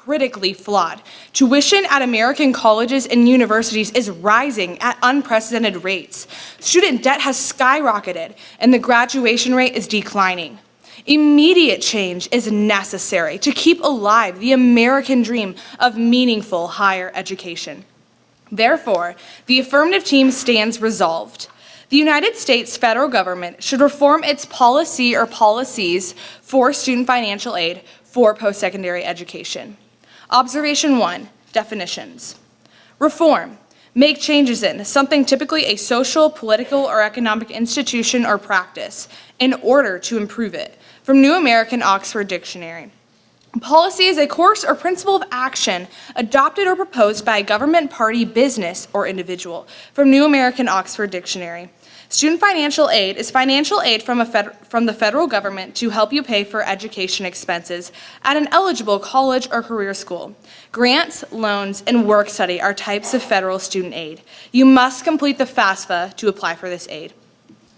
critically flawed. Tuition at American colleges and universities is rising at unprecedented rates. Student debt has skyrocketed, and the graduation rate is declining. Immediate change is necessary to keep alive the American dream of meaningful higher education. Therefore, the affirmative team stands resolved. The United States federal government should reform its policy or policies for student financial aid for post-secondary education. Observation 1, definitions. Reform. Make changes in something typically a social, political, or economic institution or practice in order to improve it. From New American Oxford Dictionary. Policy is a course or principle of action adopted or proposed by a government, party, business, or individual. From New American Oxford Dictionary. Student financial aid is financial aid from the federal government to help you pay for education expenses at an eligible college or career school. Grants, loans, and work study are types of federal student aid. You must complete the FAFSA to apply for this aid.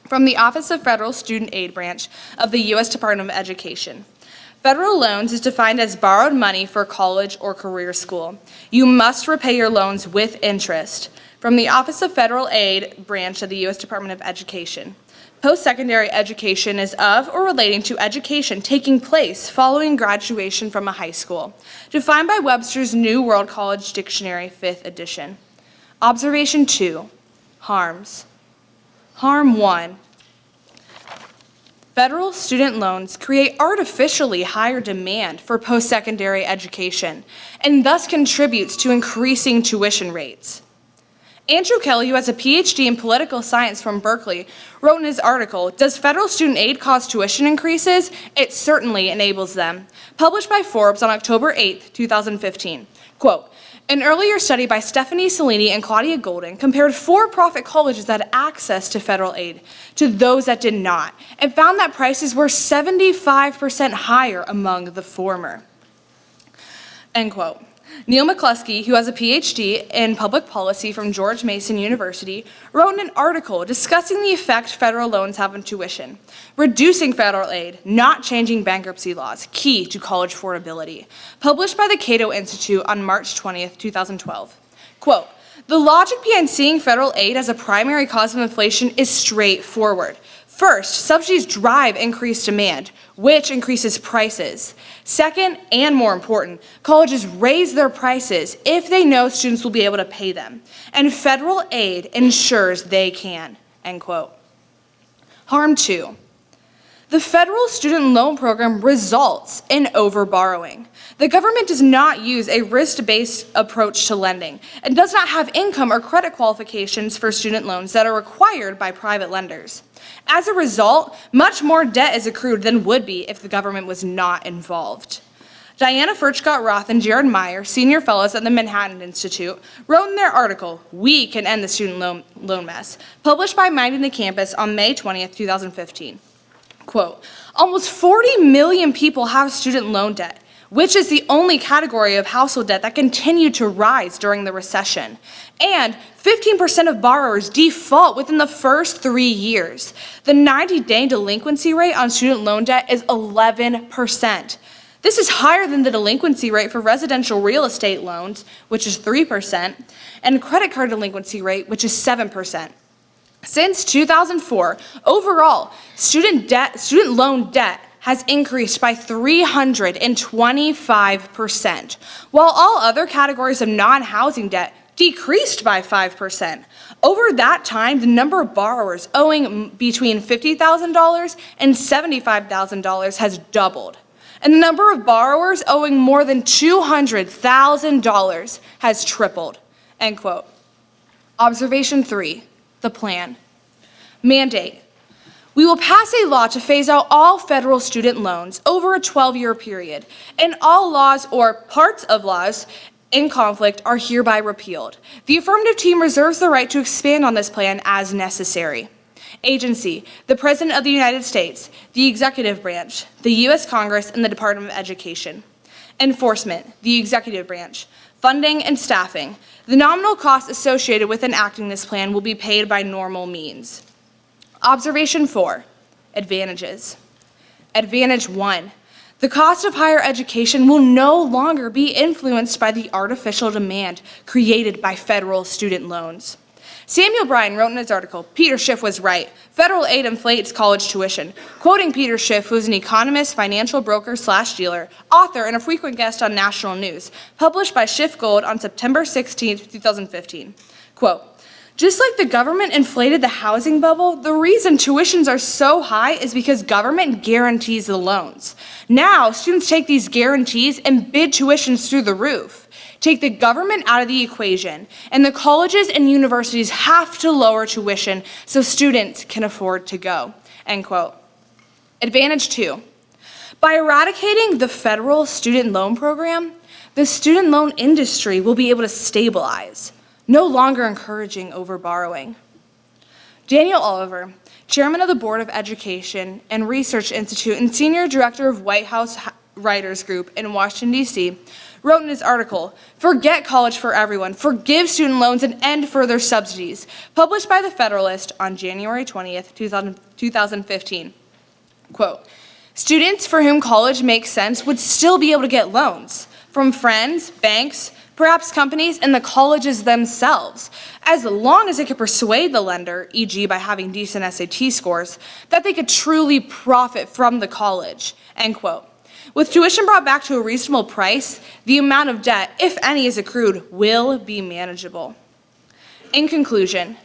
From the Office of Federal Student Aid branch of the U.S. Department of Education. Federal loans is defined as borrowed money for college or career school. You must repay your loans with interest. From the Office of Federal Aid branch of the U.S. Department of Education. Post-secondary education is of or relating to education taking place following graduation from a high school. Defined by Webster's New World College Dictionary, 5th edition. Observation 2, harms. Harm 1. Federal student loans create artificially higher demand for post-secondary education and thus contributes to increasing tuition rates. Andrew Kelly, who has a PhD in political science from Berkeley, wrote in his article, "Does federal student aid cause tuition increases? It certainly enables them." Published by Forbes on October 8, 2015. Quote, "An earlier study by Stephanie Cellini and Claudia Golden compared for-profit colleges that had access to federal aid to those that did not, and found that prices were 75% higher among the former." End quote. Neil McCluskey, who has a PhD in public policy from George Mason University, wrote in an article discussing the effect federal loans have on tuition. Reducing federal aid, not changing bankruptcy laws, key to college affordability. Published by the Cato Institute on March 20th, 2012. Quote, "The logic behind seeing federal aid as a primary cause of inflation is straightforward. First, subsidies drive increased demand, which increases prices. Second, and more important, colleges raise their prices if they know students will be able to pay them. And federal aid ensures they can." End quote. Harm 2. The federal student loan program results in overborrowing. The government does not use a risk-based approach to lending and does not have income or credit qualifications for student loans that are required by private lenders. As a result, much more debt is accrued than would be if the government was not involved. Diana Furchgott-Roth and Jared Meyer, senior fellows at the Manhattan Institute, wrote in their article, "We Can End the Student Loan Mess," published by Minding the Campus on May 20th, 2015. Quote, "Almost 40 million people have student loan debt, which is the only category of household debt that continued to rise during the recession. And 15% of borrowers default within the first 3 years. The 90-day delinquency rate on student loan debt is 11%. This is higher than the delinquency rate for residential real estate loans, which is 3%, and credit card delinquency rate, which is 7%. Since 2004, overall, student loan debt has increased by 325%, while all other categories of non-housing debt decreased by 5%. Over that time, the number of borrowers owing between $50,000 and $75,000 has doubled, and the number of borrowers owing more than $200,000 has tripled." End quote. Observation 3. The plan. Mandate. We will pass a law to phase out all federal student loans over a 12-year period, and all laws or parts of laws in conflict are hereby repealed. The affirmative team reserves the right to expand on this plan as necessary. Agency, the President of the United States, the Executive Branch, the U.S. Congress, and the Department of Education. Enforcement, the Executive Branch. Funding and staffing. The nominal costs associated with enacting this plan will be paid by normal means. Observation 4, advantages. Advantage 1, The cost of higher education will no longer be influenced by the artificial demand created by federal student loans. Samuel Bryan wrote in his article, "Peter Schiff was right. Federal aid inflates college tuition." Quoting Peter Schiff, who is an economist, financial broker/dealer, author, and a frequent guest on national news, published by Schiff Gold on September 16, 2015. Quote, "Just like the government inflated the housing bubble, the reason tuitions are so high is because government guarantees the loans. Now, students take these guarantees and bid tuitions through the roof. Take the government out of the equation, and the colleges and universities have to lower tuition so students can afford to go." End quote. Advantage 2. By eradicating the federal student loan program, the student loan industry will be able to stabilize, no longer encouraging overborrowing. Daniel Oliver, chairman of the Board of Education and Research Institute and senior director of White House Writers Group in Washington, D.C., wrote in his article, "Forget college for everyone, forgive student loans and end further subsidies," published by The Federalist on January 20th, 2015. Quote, "Students for whom college makes sense would still be able to get loans from friends, banks, perhaps companies, and the colleges themselves, as long as they could persuade the lender, e.g. by having decent SAT scores, that they could truly profit from the college." End quote. With tuition brought back to a reasonable price, the amount of debt, if any is accrued, will be manageable. In conclusion,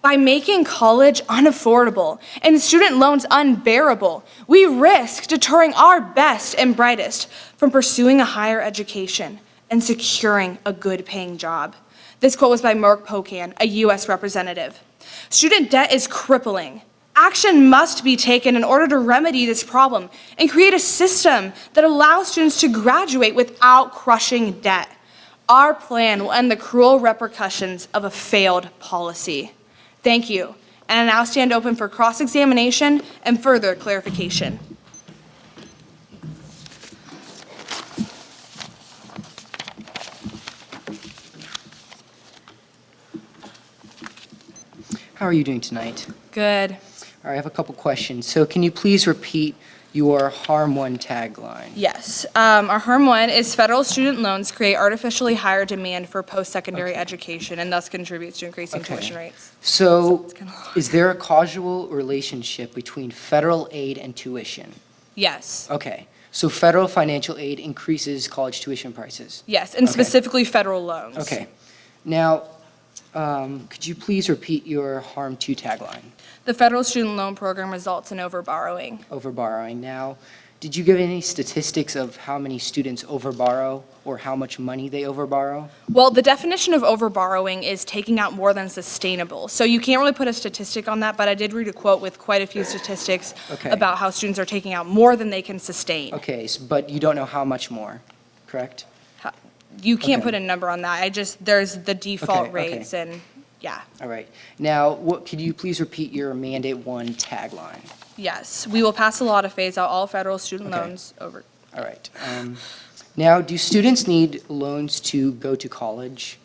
by making college unaffordable and student loans unbearable, we risk deterring our best and brightest from pursuing a higher education and securing a good-paying job. This quote was by Mark Pocan, a U.S. representative. Student debt is crippling. Action must be taken in order to remedy this problem and create a system that allows students to graduate without crushing debt. Our plan will end the cruel repercussions of a failed policy. Thank you, and I now stand open for cross-examination and further clarification. How are you doing tonight? Good. All right, I have a couple questions. So can you please repeat your Harm 1 tagline? Yes. Our Harm 1 is federal student loans create artificially higher demand for post-secondary education and thus contributes to increasing tuition rates. So is there a causal relationship between federal aid and tuition? Yes. Okay. So federal financial aid increases college tuition prices? Yes, and specifically federal loans. Okay. Now, could you please repeat your Harm 2 tagline? The federal student loan program results in overborrowing. Overborrowing. Now, did you give any statistics of how many students overborrow or how much money they overborrow? Well, the definition of overborrowing is taking out more than sustainable. So you can't really put a statistic on that, but I did read a quote with quite a few statistics about how students are taking out more than they can sustain. Okay, but you don't know how much more, correct? You can't put a number on that. There's the default rates and yeah. All right. Now, could you please repeat your Mandate 1 tagline? Yes, we will pass a law to phase out all federal student loans over. All right. Now, do students need loans to go to college?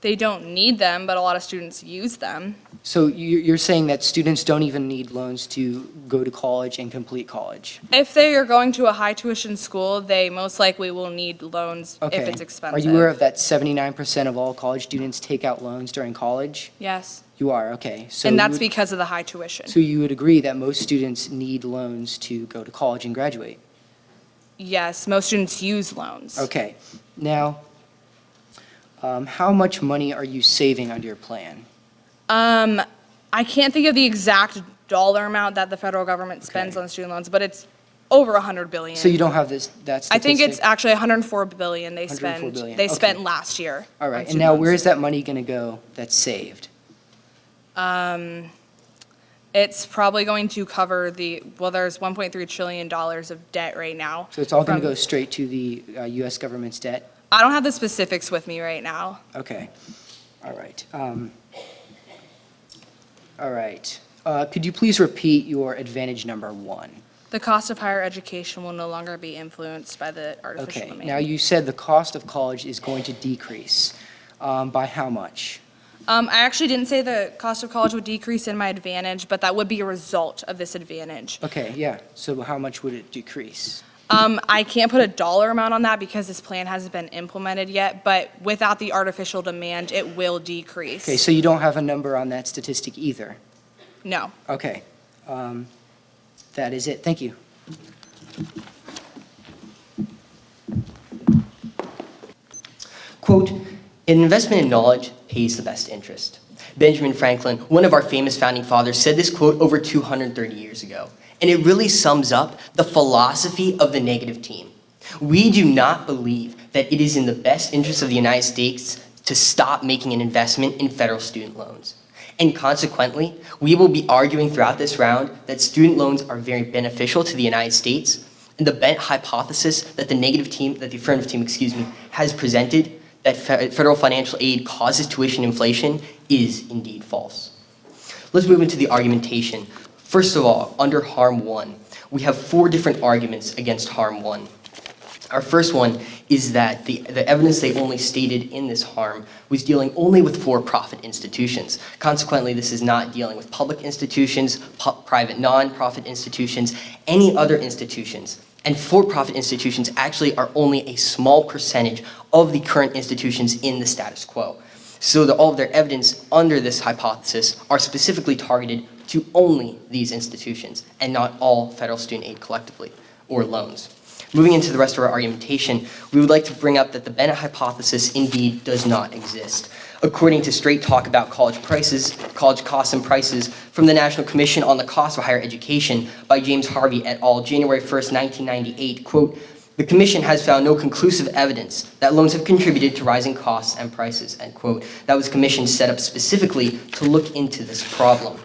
They don't need them, but a lot of students use them. So you're saying that students don't even need loans to go to college and complete college? If they are going to a high tuition school, they most likely will need loans if it's expensive. Are you aware of that 79% of all college students take out loans during college? Yes. You are, okay. So and that's because of the high tuition. So you would agree that most students need loans to go to college and graduate? Yes, most students use loans. Okay. Now, how much money are you saving under your plan? I can't think of the exact dollar amount that the federal government spends on student loans, but it's over $100 billion. So you don't have that statistic? I think it's actually $104 billion they spent last year. All right, and now where is that money going to go that's saved? It's probably going to cover there's $1.3 trillion of debt right now. So it's all going to go straight to the U.S. government's debt? I don't have the specifics with me right now. Okay. All right. All right. Could you please repeat your advantage number 1? The cost of higher education will no longer be influenced by the artificial demand. Now you said the cost of college is going to decrease. By how much? I actually didn't say the cost of college would decrease in my advantage, but that would be a result of this advantage. Okay, yeah. So how much would it decrease? I can't put a dollar amount on that because this plan hasn't been implemented yet, but without the artificial demand, it will decrease. Okay, so you don't have a number on that statistic either? No. Okay. That is it. Thank you. Quote, an investment in knowledge pays the best interest. Benjamin Franklin, one of our famous founding fathers, said this quote over 230 years ago. And it really sums up the philosophy of the negative team. We do not believe that it is in the best interest of the United States to stop making an investment in federal student loans. And consequently, we will be arguing throughout this round that student loans are very beneficial to the United States. And the bent hypothesis that the affirmative team, has presented, that federal financial aid causes tuition inflation, is indeed false. Let's move into the argumentation. First of all, under harm one, we have 4 different arguments against harm one. Our first one is that the evidence they only stated in this harm was dealing only with for-profit institutions. Consequently, this is not dealing with public institutions, private non-profit institutions, any other institutions. And for-profit institutions actually are only a small percentage of the current institutions in the status quo. So all of their evidence under this hypothesis are specifically targeted to only these institutions and not all federal student aid collectively or loans. Moving into the rest of our argumentation, we would like to bring up that the Bennett hypothesis indeed does not exist. According to Straight Talk About College Costs and Prices from the National Commission on the Cost of Higher Education by James Harvey et al., January 1st, 1998, quote, the Commission has found no conclusive evidence that loans have contributed to rising costs and prices, end quote. That was a commission set up specifically to look into this problem.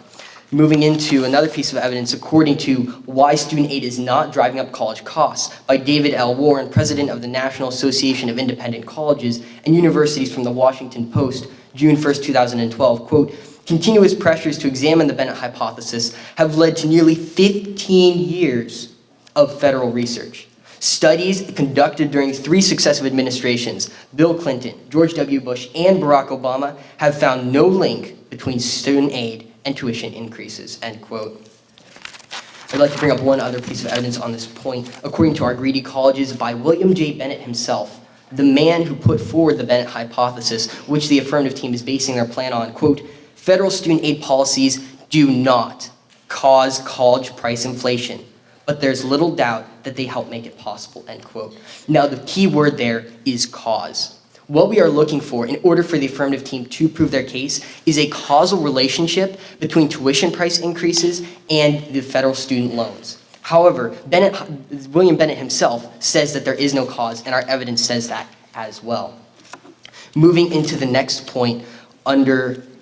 Moving into another piece of evidence, according to Why Student Aid is Not Driving Up College Costs by David L. Warren, president of the National Association of Independent Colleges and Universities from the Washington Post, June 1st, 2012, quote, continuous pressures to examine the Bennett hypothesis have led to nearly 15 years of federal research. Studies conducted during 3 successive administrations, Bill Clinton, George W. Bush, and Barack Obama, have found no link between student aid and tuition increases, end quote. I'd like to bring up one other piece of evidence on this point. According to Our Greedy Colleges by William J. Bennett himself, the man who put forward the Bennett hypothesis, which the affirmative team is basing their plan on, quote, federal student aid policies do not cause college price inflation, but there's little doubt that they help make it possible, end quote. Now, the key word there is cause. What we are looking for in order for the affirmative team to prove their case is a causal relationship between tuition price increases and the federal student loans. However, William Bennett himself says that there is no cause, and our evidence says that as well. Moving into the next point,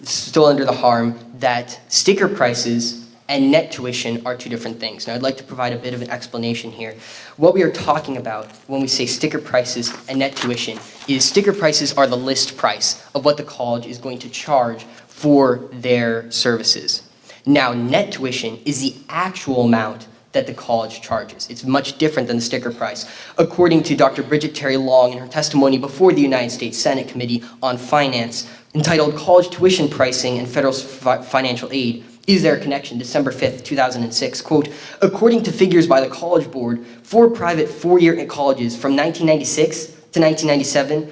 still under the harm, that sticker prices and net tuition are 2 different things. Now, I'd like to provide a bit of an explanation here. What we are talking about when we say sticker prices and net tuition is sticker prices are the list price of what the college is going to charge for their services. Now, net tuition is the actual amount that the college charges. It's much different than the sticker price. According to Dr. Bridget Terry Long in her testimony before the United States Senate Committee on Finance, entitled College Tuition Pricing and Federal Financial Aid, Is There a Connection? December 5th, 2006, quote, according to figures by the College Board, for private 4-year colleges from 1996 to 1997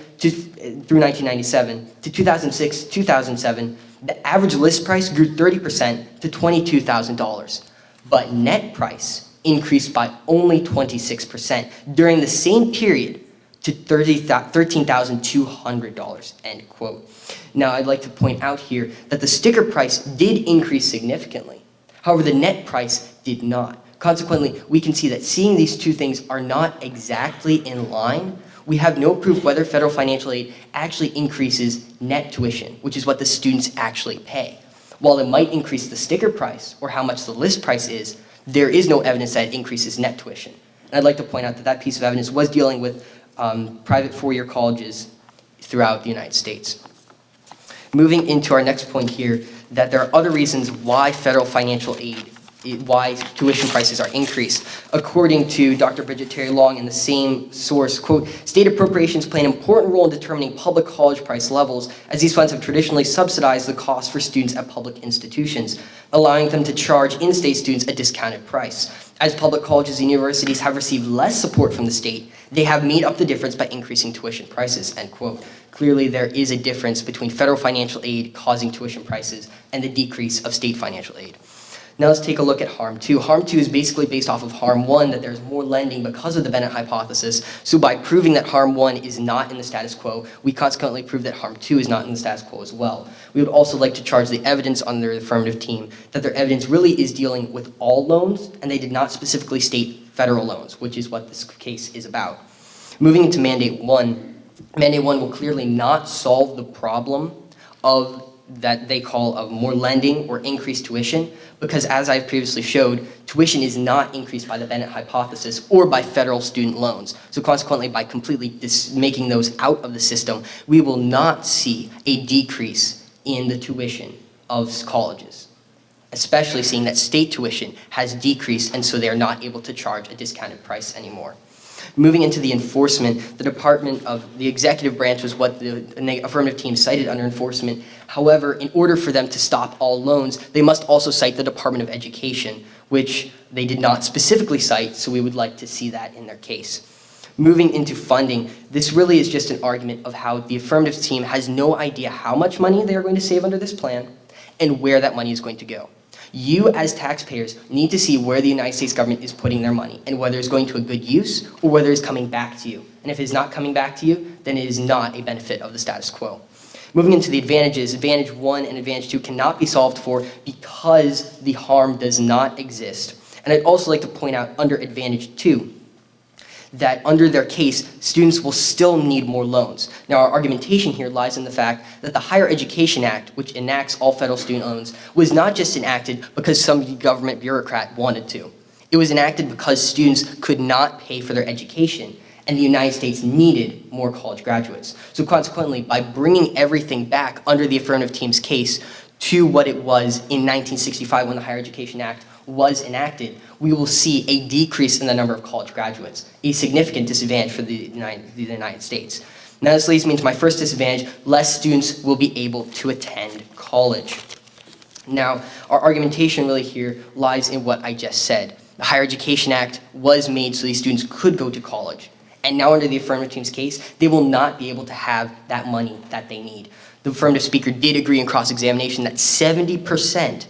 through 1997 to 2006-2007, the average list price grew 30% to $22,000, but net price increased by only 26% during the same period to $13,200, end quote. Now, I'd like to point out here that the sticker price did increase significantly. However, the net price did not. Consequently, we can see that seeing these 2 things are not exactly in line, we have no proof whether federal financial aid actually increases net tuition, which is what the students actually pay. While it might increase the sticker price or how much the list price is, there is no evidence that it increases net tuition. And I'd like to point out that that piece of evidence was dealing with private 4-year colleges throughout the United States. Moving into our next point here, that there are other reasons why federal financial aid why tuition prices are increased. According to Dr. Bridget Terry Long in the same source, quote, "State appropriations play an important role in determining public college price levels, as these funds have traditionally subsidized the cost for students at public institutions, allowing them to charge in-state students a discounted price. As public colleges and universities have received less support from the state, they have made up the difference by increasing tuition prices," end quote. Clearly, there is a difference between federal financial aid causing tuition prices and the decrease of state financial aid. Now let's take a look at harm 2. Harm 2 is basically based off of harm 1, that there's more lending because of the Bennett hypothesis. So by proving that harm 1 is not in the status quo, we consequently prove that harm 2 is not in the status quo as well. We would also like to charge the evidence under the affirmative team that their evidence really is dealing with all loans, and they did not specifically state federal loans, which is what this case is about. Moving into Mandate 1, Mandate 1 will clearly not solve the problem of that they call of more lending or increased tuition, because as I've previously showed, tuition is not increased by the Bennett hypothesis or by federal student loans. So consequently, by completely making those out of the system, we will not see a decrease in the tuition of colleges, especially seeing that state tuition has decreased, and so they are not able to charge a discounted price anymore. Moving into the enforcement, the Department of the Executive Branch was what the affirmative team cited under enforcement. However, in order for them to stop all loans, they must also cite the Department of Education, which they did not specifically cite, so we would like to see that in their case. Moving into funding, this really is just an argument of how the affirmative team has no idea how much money they are going to save under this plan and where that money is going to go. You, as taxpayers, need to see where the United States government is putting their money and whether it's going to a good use or whether it's coming back to you. And if it's not coming back to you, then it is not a benefit of the status quo. Moving into the advantages, Advantage 1 and Advantage 2 cannot be solved for because the harm does not exist. And I'd also like to point out under Advantage 2, that under their case, students will still need more loans. Now, our argumentation here lies in the fact that the Higher Education Act, which enacts all federal student loans, was not just enacted because some government bureaucrat wanted to. It was enacted because students could not pay for their education, and the United States needed more college graduates. So consequently, by bringing everything back under the affirmative team's case to what it was in 1965 when the Higher Education Act was enacted, we will see a decrease in the number of college graduates, a significant disadvantage for the United States. Now this leads me to my first disadvantage: less students will be able to attend college. Now, our argumentation really here lies in what I just said. The Higher Education Act was made so these students could go to college. And now under the affirmative team's case, they will not be able to have that money that they need. The affirmative speaker did agree in cross-examination that 70%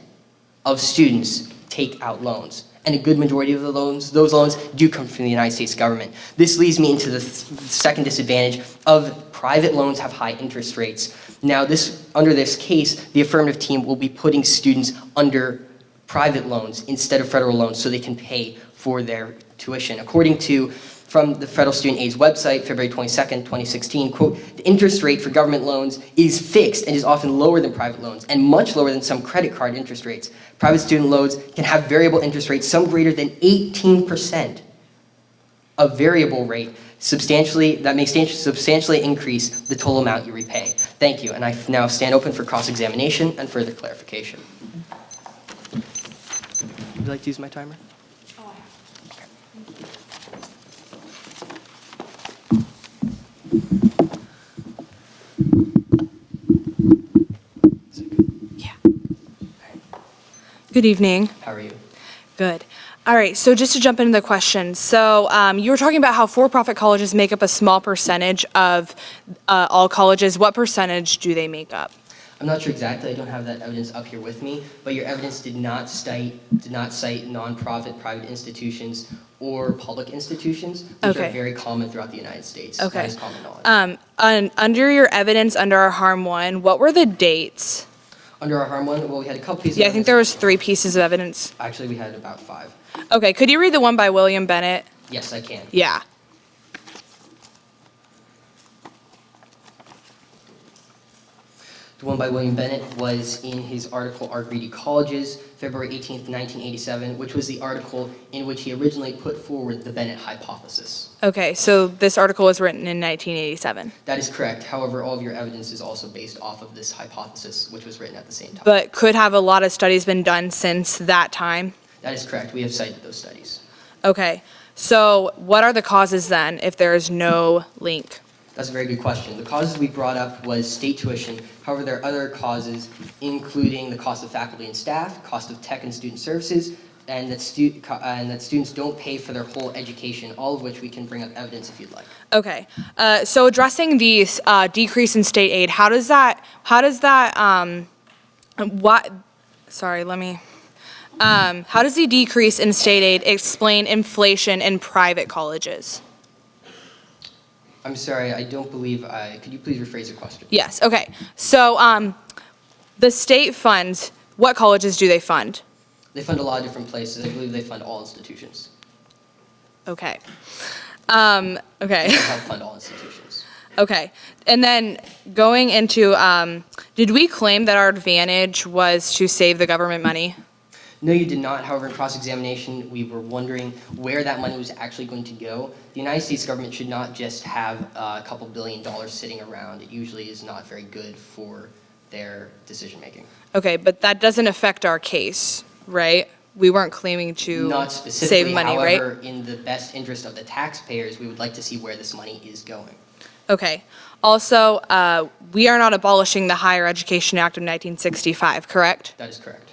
of students take out loans. And a good majority of those loans do come from the United States government. This leads me into the second disadvantage of private loans have high interest rates. Now, under this case, the affirmative team will be putting students under private loans instead of federal loans so they can pay for their tuition. According to from the Federal Student Aid's website, February 22nd, 2016, quote, "The interest rate for government loans is fixed and is often lower than private loans and much lower than some credit card interest rates. Private student loans can have variable interest rates, some greater than 18%. A variable rate that may substantially increase the total amount you repay." Thank you, and I now stand open for cross-examination and further clarification. Would you like to use my timer? Good evening. How are you? Good. All right, so just to jump into the questions. So you were talking about how for-profit colleges make up a small percentage of all colleges. What percentage do they make up? I'm not sure exactly. I don't have that evidence up here with me, but your evidence did not cite nonprofit private institutions or public institutions, which are very common throughout the United States. Okay. That is common knowledge. Under your evidence, under our harm 1, what were the dates? Under our harm 1, well, we had a couple pieces Yeah, of I think evidence. there was 3 pieces of evidence. Actually, we had about 5. Okay, could you read the one by William Bennett? Yes, I can. Yeah. The one by William Bennett was in his article, Our Greedy Colleges, February 18th, 1987, which was the article in which he originally put forward the Bennett hypothesis. Okay, so this article was written in 1987. That is correct. However, all of your evidence is also based off of this hypothesis, which was written at the same time. But could have a lot of studies been done since that time? That is correct. We have cited those studies. Okay, so what are the causes then if there is no link? That's a very good question. The causes we brought up was state tuition. However, there are other causes, including the cost of faculty and staff, cost of tech and student services, and that students don't pay for their whole education, all of which we can bring up evidence if you'd like. Okay, so addressing the decrease in state aid, how does the decrease in state aid explain inflation in private colleges? I'm sorry, I don't believe could you please rephrase your question? Yes, okay. So the state funds, what colleges do they fund? They fund a lot of different places. I believe they fund all institutions. Okay. They Okay. help fund all institutions. Okay. And then going into, did we claim that our advantage was to save the government money? No, you did not. However, in cross-examination, we were wondering where that money was actually going to go. The United States government should not just have a couple $1 billion sitting around. It usually is not very good for their decision-making. Okay, but that doesn't affect our case, right? We weren't claiming to Not specifically, save money, right? however, in the best interest of the taxpayers, we would like to see where this money is going. Okay. Also, we are not abolishing the Higher Education Act of 1965, correct? That is correct.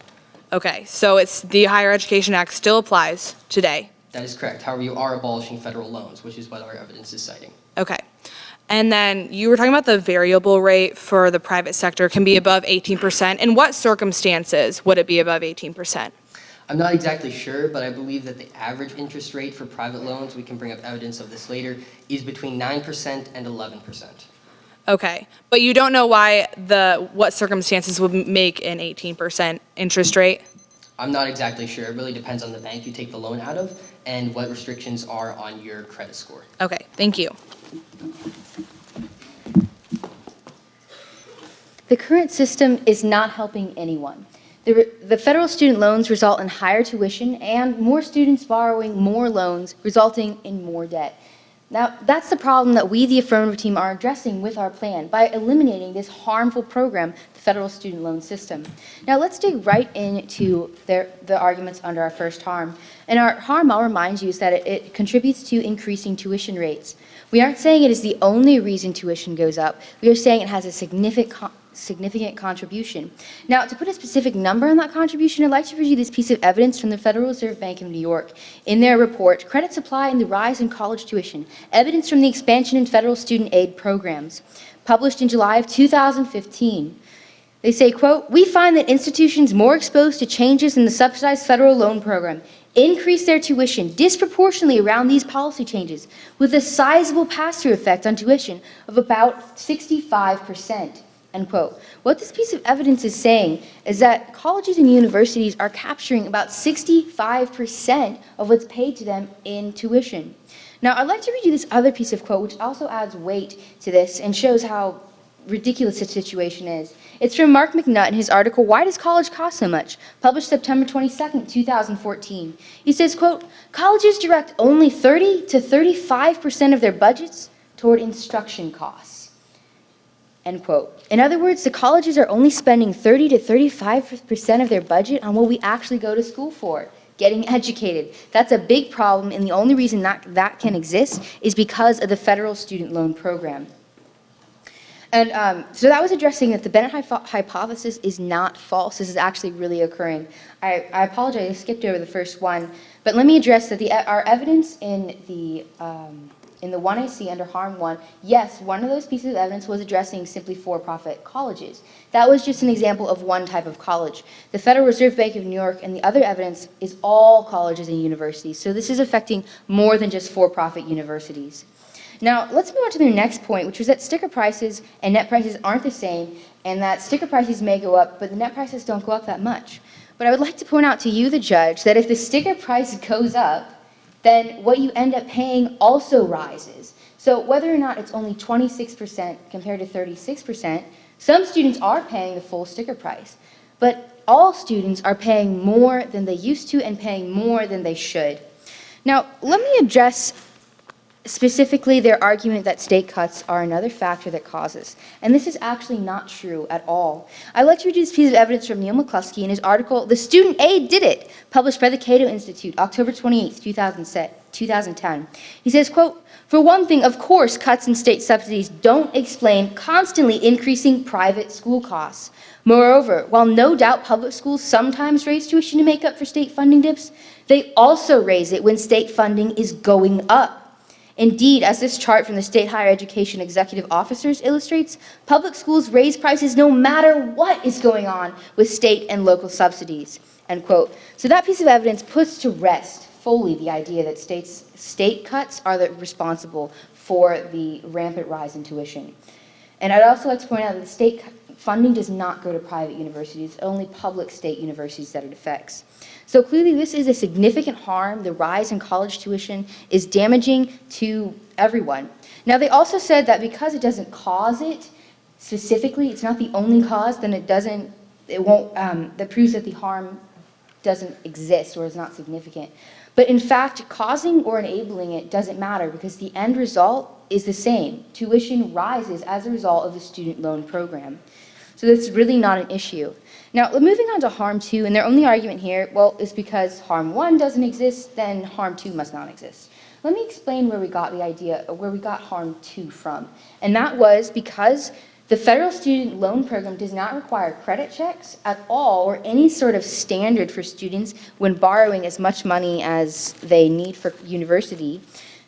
Okay, so it's the Higher Education Act still applies today. That is correct. However, you are abolishing federal loans, which is what our evidence is citing. Okay. And then you were talking about the variable rate for the private sector can be above 18%. In what circumstances would it be above 18%? I'm not exactly sure, but I believe that the average interest rate for private loans, we can bring up evidence of this later, is between 9% and 11%. Okay, but you don't know what circumstances would make an 18% interest rate? I'm not exactly sure. It really depends on the bank you take the loan out of and what restrictions are on your credit score. Okay, thank you. The current system is not helping anyone. The federal student loans result in higher tuition and more students borrowing more loans, resulting in more debt. Now, that's the problem that we, the Affirmative team, are addressing with our plan by eliminating this harmful program, the federal student loan system. Now, let's dig right into the arguments under our first harm. And our harm, I'll remind you, is that it contributes to increasing tuition rates. We aren't saying it is the only reason tuition goes up. We are saying it has a significant contribution. Now, to put a specific number on that contribution, I'd like to read you this piece of evidence from the Federal Reserve Bank of New York. In their report, Credit Supply and the Rise in College Tuition, Evidence from the Expansion in Federal Student Aid Programs, published in July of 2015. They say, quote, "We find that institutions more exposed to changes in the subsidized federal loan program increase their tuition disproportionately around these policy changes, with a sizable pass-through effect on tuition of about 65%. End quote. What this piece of evidence is saying is that colleges and universities are capturing about 65% of what's paid to them in tuition. Now, I'd like to read you this other piece of quote, which also adds weight to this and shows how ridiculous the situation is. It's from Mark McNutt in his article, "Why Does College Cost So Much?" published September 22nd, 2014. He says, quote, "Colleges direct only 30 to 35% of their budgets toward instruction costs." End quote. In other words, the colleges are only spending 30 to 35% of their budget on what we actually go to school for, getting educated. That's a big problem, and the only reason that can exist is because of the federal student loan program. And so that was addressing that the Bennett hypothesis is not false. This is actually really occurring. I apologize, I skipped over the first one, but let me address that our evidence in the 1AC under harm 1, yes, one of those pieces of evidence was addressing simply for-profit colleges. That was just an example of one type of college. The Federal Reserve Bank of New York and the other evidence is all colleges and universities. So this is affecting more than just for-profit universities. Now, let's move on to the next point, which was that sticker prices and net prices aren't the same, and that sticker prices may go up, but the net prices don't go up that much. But I would like to point out to you, the judge, that if the sticker price goes up, then what you end up paying also rises. So whether or not it's only 26% compared to 36%, some students are paying the full sticker price, but all students are paying more than they used to and paying more than they should. Now, let me address Specifically, their argument that state cuts are another factor that causes. And this is actually not true at all. I'd like to read you this piece of evidence from Neil McCluskey in his article, "The Student Aid Did It," published by the Cato Institute, October 28, 2010. He says, quote, "For one thing, of course, cuts in state subsidies don't explain constantly increasing private school costs. Moreover, while no doubt public schools sometimes raise tuition to make up for state funding dips, they also raise it when state funding is going up. Indeed, as this chart from the State Higher Education Executive Officers illustrates, public schools raise prices no matter what is going on with state and local subsidies," end quote. So that piece of evidence puts to rest fully the idea that state cuts are responsible for the rampant rise in tuition. And I'd also like to point out that the state funding does not go to private universities, it's only public state universities that it affects. So clearly this is a significant harm. The rise in college tuition is damaging to everyone. Now they also said that because it doesn't cause it specifically, it's not the only cause, then that proves that the harm doesn't exist or is not significant. But in fact, causing or enabling it doesn't matter because the end result is the same. Tuition rises as a result of the student loan program. So that's really not an issue. Now, moving on to harm 2, and their only argument here, well, is because harm 1 doesn't exist, then harm 2 must not exist. Let me explain where we got harm 2 from. And that was because the federal student loan program does not require credit checks at all or any sort of standard for students when borrowing as much money as they need for university.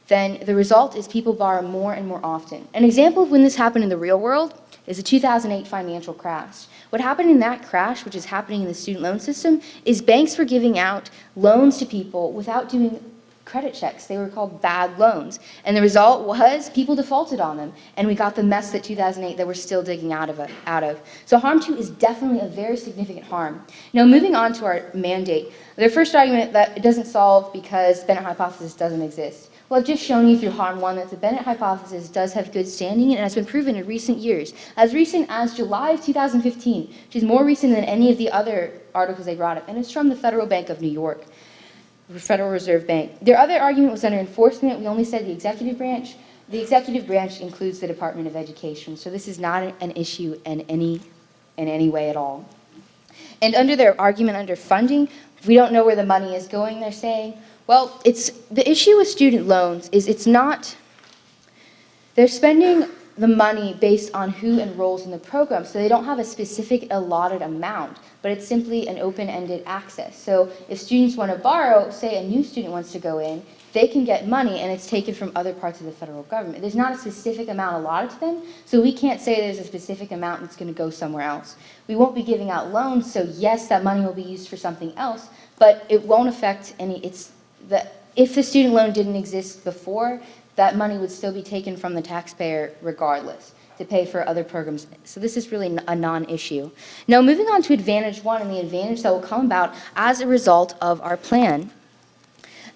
Then the result is people borrow more and more often. An example of when this happened in the real world is the 2008 financial crash. What happened in that crash, which is happening in the student loan system, is banks were giving out loans to people without doing credit checks. They were called bad loans. And the result was people defaulted on them, and we got the mess that 2008 that we're still digging out of. So harm 2 is definitely a very significant harm. Now moving on to our mandate, their first argument that it doesn't solve because Bennett hypothesis doesn't exist. Well, I've just shown you through harm 1 that the Bennett hypothesis does have good standing and has been proven in recent years, as recent as July of 2015, which is more recent than any of the other articles they brought up, and it's from the Federal Bank of New York, the Federal Reserve Bank. Their other argument was under enforcement. We only said the executive branch. The executive branch includes the Department of Education, so this is not an issue in any way at all. And under their argument under funding, we don't know where the money is going, they're saying. Well, the issue with student loans is they're spending the money based on who enrolls in the program, so they don't have a specific allotted amount, but it's simply an open-ended access. So if students want to borrow, say a new student wants to go in, they can get money and it's taken from other parts of the federal government. There's not a specific amount allotted to them, so we can't say there's a specific amount that's going to go somewhere else. We won't be giving out loans, so yes, that money will be used for something else, but it won't affect if the student loan didn't exist before, that money would still be taken from the taxpayer regardless to pay for other programs. So this is really a non-issue. Now moving on to Advantage 1 and the advantage that will come about as a result of our plan.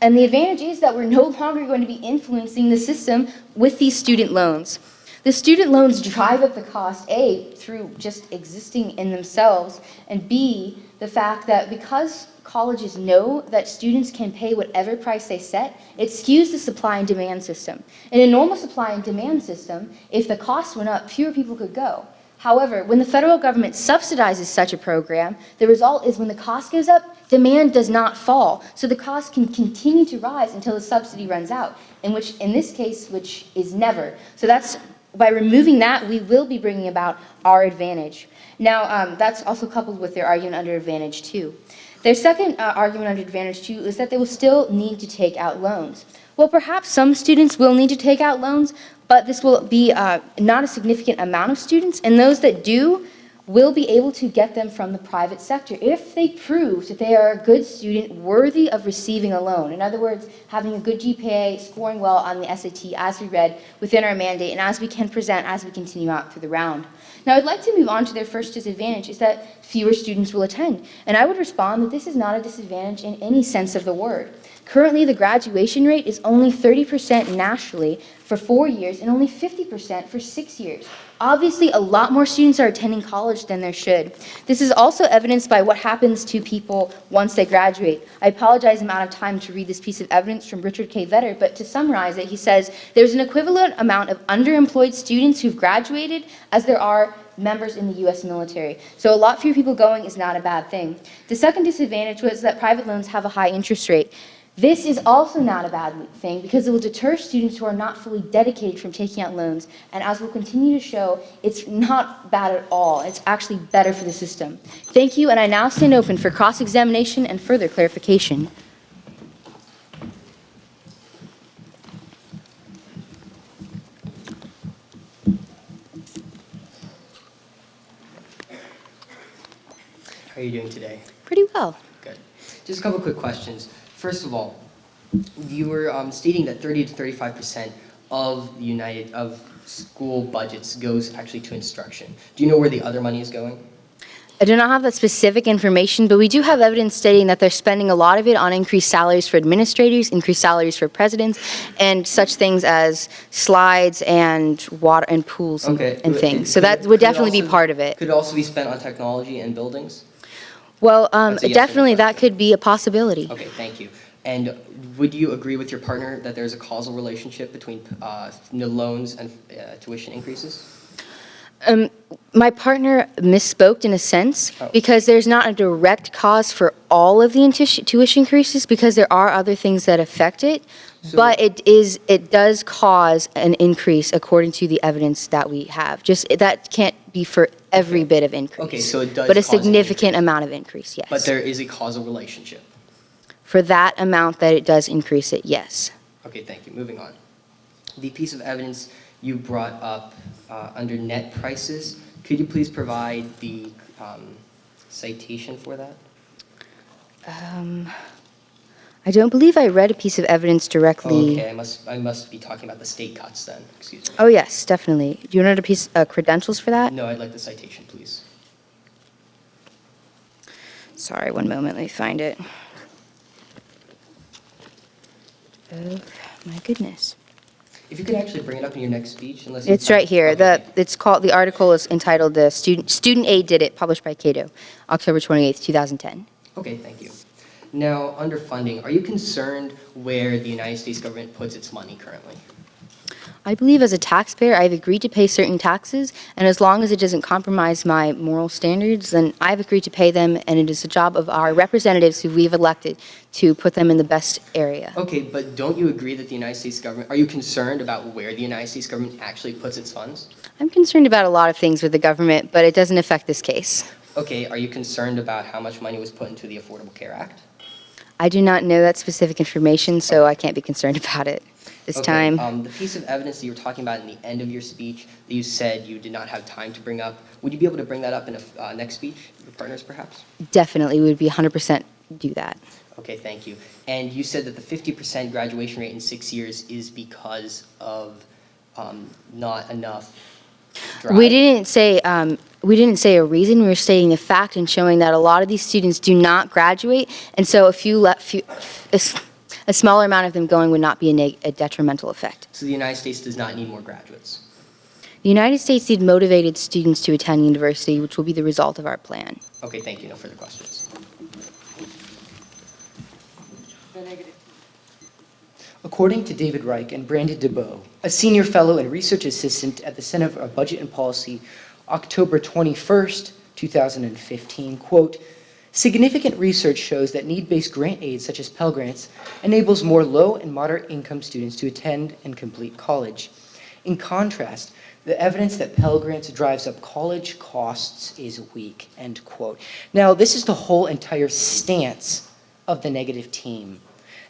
And the advantage is that we're no longer going to be influencing the system with these student loans. The student loans drive up the cost, A, through just existing in themselves, and B, the fact that because colleges know that students can pay whatever price they set, it skews the supply and demand system. In a normal supply and demand system, if the cost went up, fewer people could go. However, when the federal government subsidizes such a program, the result is when the cost goes up, demand does not fall. So the cost can continue to rise until the subsidy runs out, in this case, which is never. So by removing that, we will be bringing about our advantage. Now, that's also coupled with their argument under Advantage 2. Their second argument under Advantage 2 is that they will still need to take out loans. Well, perhaps some students will need to take out loans, but this will be not a significant amount of students, and those that do will be able to get them from the private sector if they prove that they are a good student worthy of receiving a loan. In other words, having a good GPA, scoring well on the SAT as we read within our mandate and as we can present as we continue out through the round. Now I'd like to move on to their first disadvantage, is that fewer students will attend. And I would respond that this is not a disadvantage in any sense of the word. Currently, the graduation rate is only 30% nationally for 4 years and only 50% for 6 years. Obviously, a lot more students are attending college than there should. This is also evidenced by what happens to people once they graduate. I apologize, I'm out of time to read this piece of evidence from Richard K. Vedder, but to summarize it, he says, there's an equivalent amount of underemployed students who've graduated as there are members in the U.S. military. So a lot fewer people going is not a bad thing. The second disadvantage was that private loans have a high interest rate. This is also not a bad thing because it will deter students who are not fully dedicated from taking out loans. And as we'll continue to show, it's not bad at all. It's actually better for the system. Thank you, and I now stand open for cross-examination and further clarification. How are you doing today? Pretty well. Good. Just a couple quick questions. First of all, you were stating that 30 to 35% of school budgets goes actually to instruction. Do you know where the other money is going? I do not have that specific information, but we do have evidence stating that they're spending a lot of it on increased salaries for administrators, increased salaries for presidents, and such things as slides and water and pools and things. So that would definitely be part of it. Could it also be spent on technology and buildings? Well, That's a yes or no definitely that question. could be a possibility. Okay, thank you. And would you agree with your partner that there's a causal relationship between loans and tuition increases? My partner misspoke in a sense Oh. because there's not a direct cause for all of the tuition increases because there are other things that affect it, but it does cause an increase according to the evidence that we have. Just that can't be for every bit of increase. Okay, so it does but a cause an significant increase. amount of increase, yes. But there is a causal relationship. For that amount that it does increase it, yes. Okay, thank you. Moving on. The piece of evidence you brought up under net prices, could you please provide the citation for that? I don't believe I read a piece of evidence directly. Okay, I must be talking about the state cuts then. Excuse me. Oh, yes, definitely. Do you want a piece credentials for that? No, I'd like the citation, please. Sorry, one moment, let me find it. Oh, my goodness. If you could actually bring it up in your next speech, unless It's right here. Okay. The article is entitled "The Student Aid Did It," published by Cato, October 28th, 2010. Okay, thank you. Now, under funding, are you concerned where the United States government puts its money currently? I believe as a taxpayer, I've agreed to pay certain taxes, and as long as it doesn't compromise my moral standards, then I've agreed to pay them, and it is the job of our representatives who we've elected to put them in the best area. Okay, but don't you agree that the United States government, are you concerned about where the United States government actually puts its funds? I'm concerned about a lot of things with the government, but it doesn't affect this case. Okay, are you concerned about how much money was put into the Affordable Care Act? I do not know that specific information, so I can't be concerned about it this Okay, time. the piece of evidence that you were talking about in the end of your speech that you said you did not have time to bring up, would you be able to bring that up in a next speech, your partners perhaps? Definitely, we would be 100% do that. Okay, thank you. And you said that the 50% graduation rate in 6 years is because of not enough drive. We didn't say a reason. We were stating a fact and showing that a lot of these students do not graduate, and so a smaller amount of them going would not be a detrimental effect. So the United States does not need more graduates. The United States needs motivated students to attend university, which will be the result of our plan. Okay, thank you. No further questions. According to David Reich and Brandon DeBoe, a senior fellow and research assistant at the Center for Budget and Policy, October 21st, 2015, quote, significant research shows that need-based grant aid, such as Pell Grants, enables more low and moderate income students to attend and complete college. In contrast, the evidence that Pell Grants drives up college costs is weak, end quote. Now, this is the whole entire stance of the negative team,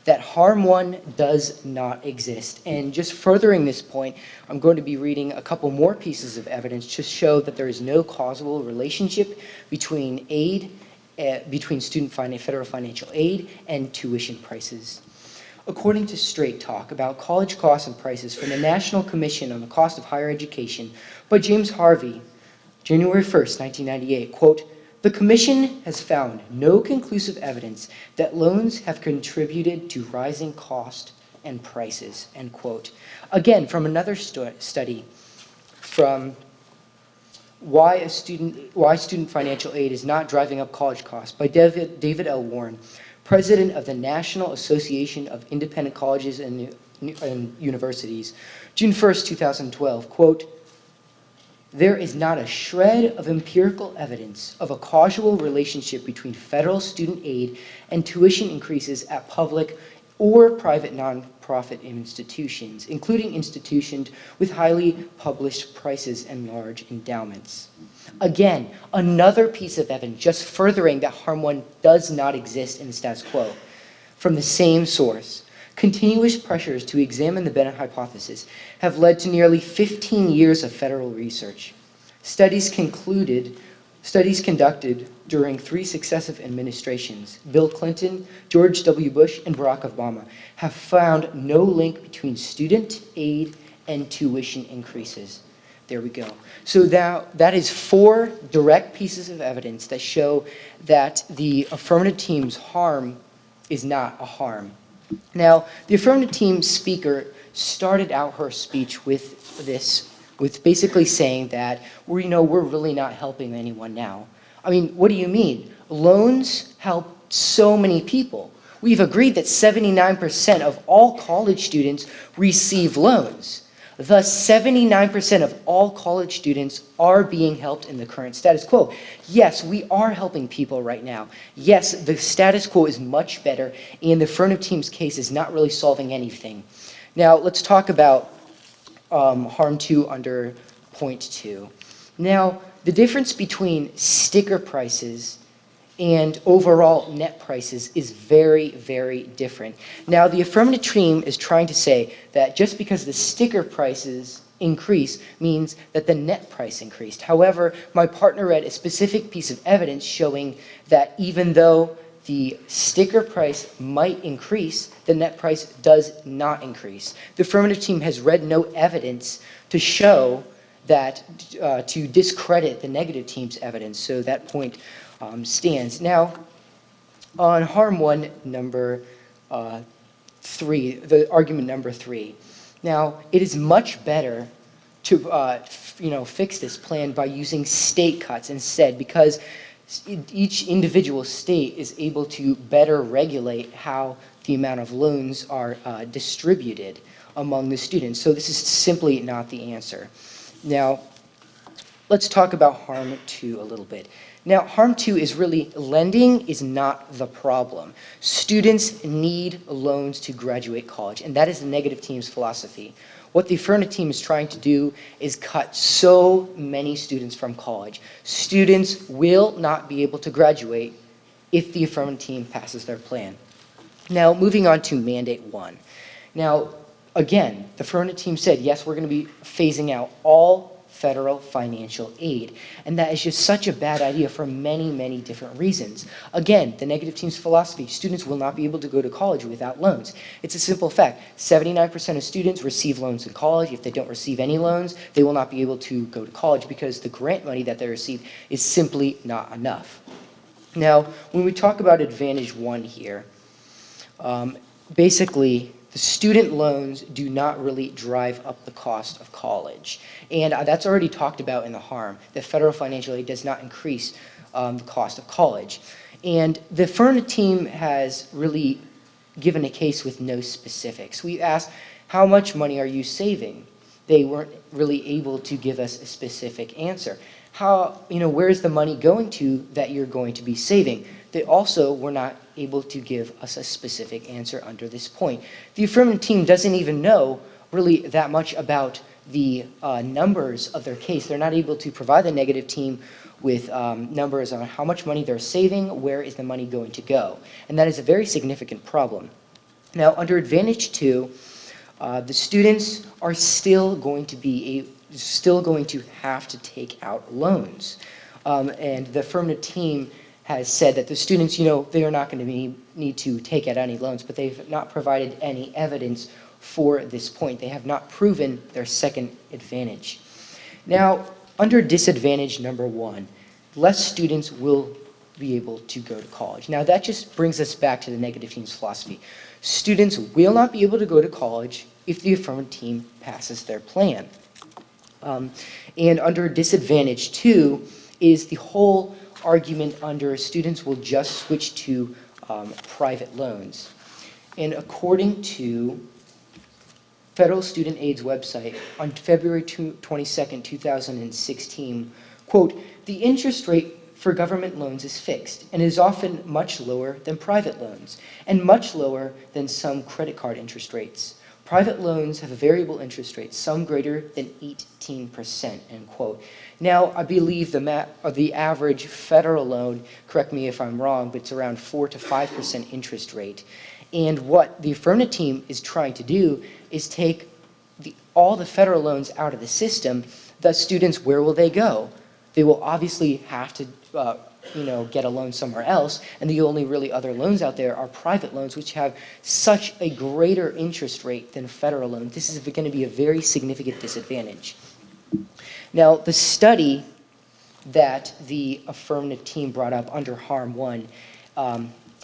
that harm one does not exist. And just furthering this point, I'm going to be reading a couple more pieces of evidence to show that there is no causal relationship between federal financial aid and tuition prices. According to Straight Talk about college costs and prices from the National Commission on the Cost of Higher Education by James Harvey, January 1st, 1998, quote, the Commission has found no conclusive evidence that loans have contributed to rising cost and prices, end quote. Again, from another study from why student financial aid is not driving up college costs by David L. Warren, president of the National Association of Independent Colleges and Universities, June 1st, 2012, quote, "There is not a shred of empirical evidence of a causal relationship between federal student aid and tuition increases at public or private nonprofit institutions, including institutions with highly published prices and large endowments." Again, another piece of evidence just furthering that harm one does not exist in the status quo. From the same source, continuous pressures to examine the Bennett hypothesis have led to nearly 15 years of federal research. Studies conducted during 3 successive administrations, Bill Clinton, George W. Bush, and Barack Obama, have found no link between student aid and tuition increases. There we go. So that is 4 direct pieces of evidence that show that the affirmative team's harm is not a harm. Now, the affirmative team speaker started out her speech with basically saying that we're really not helping anyone now. I mean, what do you mean? Loans help so many people. We've agreed that 79% of all college students receive loans. Thus, 79% of all college students are being helped in the current status quo. Yes, we are helping people right now. Yes, the status quo is much better, and the affirmative team's case is not really solving anything. Now, let's talk about harm 2 under point 2. Now, the difference between sticker prices and overall net prices is very, very different. Now, the affirmative team is trying to say that just because the sticker prices increase means that the net price increased. However, my partner read a specific piece of evidence showing that even though the sticker price might increase, the net price does not increase. The affirmative team has read no evidence to show that, to discredit the negative team's evidence, so that point stands. Now, on harm 1, number 3, the argument number 3. Now, it is much better to fix this plan by using state cuts instead, because each individual state is able to better regulate how the amount of loans are distributed among the students. So this is simply not the answer. Now, let's talk about harm 2 a little bit. Now, harm 2 is really lending is not the problem. Students need loans to graduate college, and that is the negative team's philosophy. What the affirmative team is trying to do is cut so many students from college. Students will not be able to graduate if the affirmative team passes their plan. Now, moving on to mandate 1. Now, again, the affirmative team said, yes, we're going to be phasing out all federal financial aid. And that is just such a bad idea for many, many different reasons. Again, the negative team's philosophy, students will not be able to go to college without loans. It's a simple fact. 79% of students receive loans in college. If they don't receive any loans, they will not be able to go to college because the grant money that they receive is simply not enough. Now, when we talk about Advantage 1 here, basically, the student loans do not really drive up the cost of college. And that's already talked about in the harm, that federal financial aid does not increase the cost of college. And the affirmative team has really given a case with no specifics. We asked, how much money are you saving? They weren't really able to give us a specific answer. Where is the money going to that you're going to be saving? They also were not able to give us a specific answer under this point. The affirmative team doesn't even know really that much about the numbers of their case. They're not able to provide the negative team with numbers on how much money they're saving, where is the money going to go. And that is a very significant problem. Now, under Advantage 2, the students are still going to have to take out loans. And the affirmative team has said that the students, they are not going to need to take out any loans, but they've not provided any evidence for this point. They have not proven their second advantage. Now, under disadvantage number 1, less students will be able to go to college. Now, that just brings us back to the negative team's philosophy. Students will not be able to go to college if the affirmative team passes their plan. And under disadvantage 2 is the whole argument under students will just switch to private loans. And according to Federal Student Aid's website on February 22nd, 2016, quote, "The interest rate for government loans is fixed and is often much lower than private loans and much lower than some credit card interest rates. Private loans have a variable interest rate, some greater than 18%, end quote. Now, I believe the average federal loan, correct me if I'm wrong, but it's around 4 to 5% interest rate. And what the affirmative team is trying to do is take all the federal loans out of the system. Thus, students, where will they go? They will obviously have to get a loan somewhere else, and the only really other loans out there are private loans, which have such a greater interest rate than federal loans. This is going to be a very significant disadvantage. Now, the study that the affirmative team brought up under Harm 1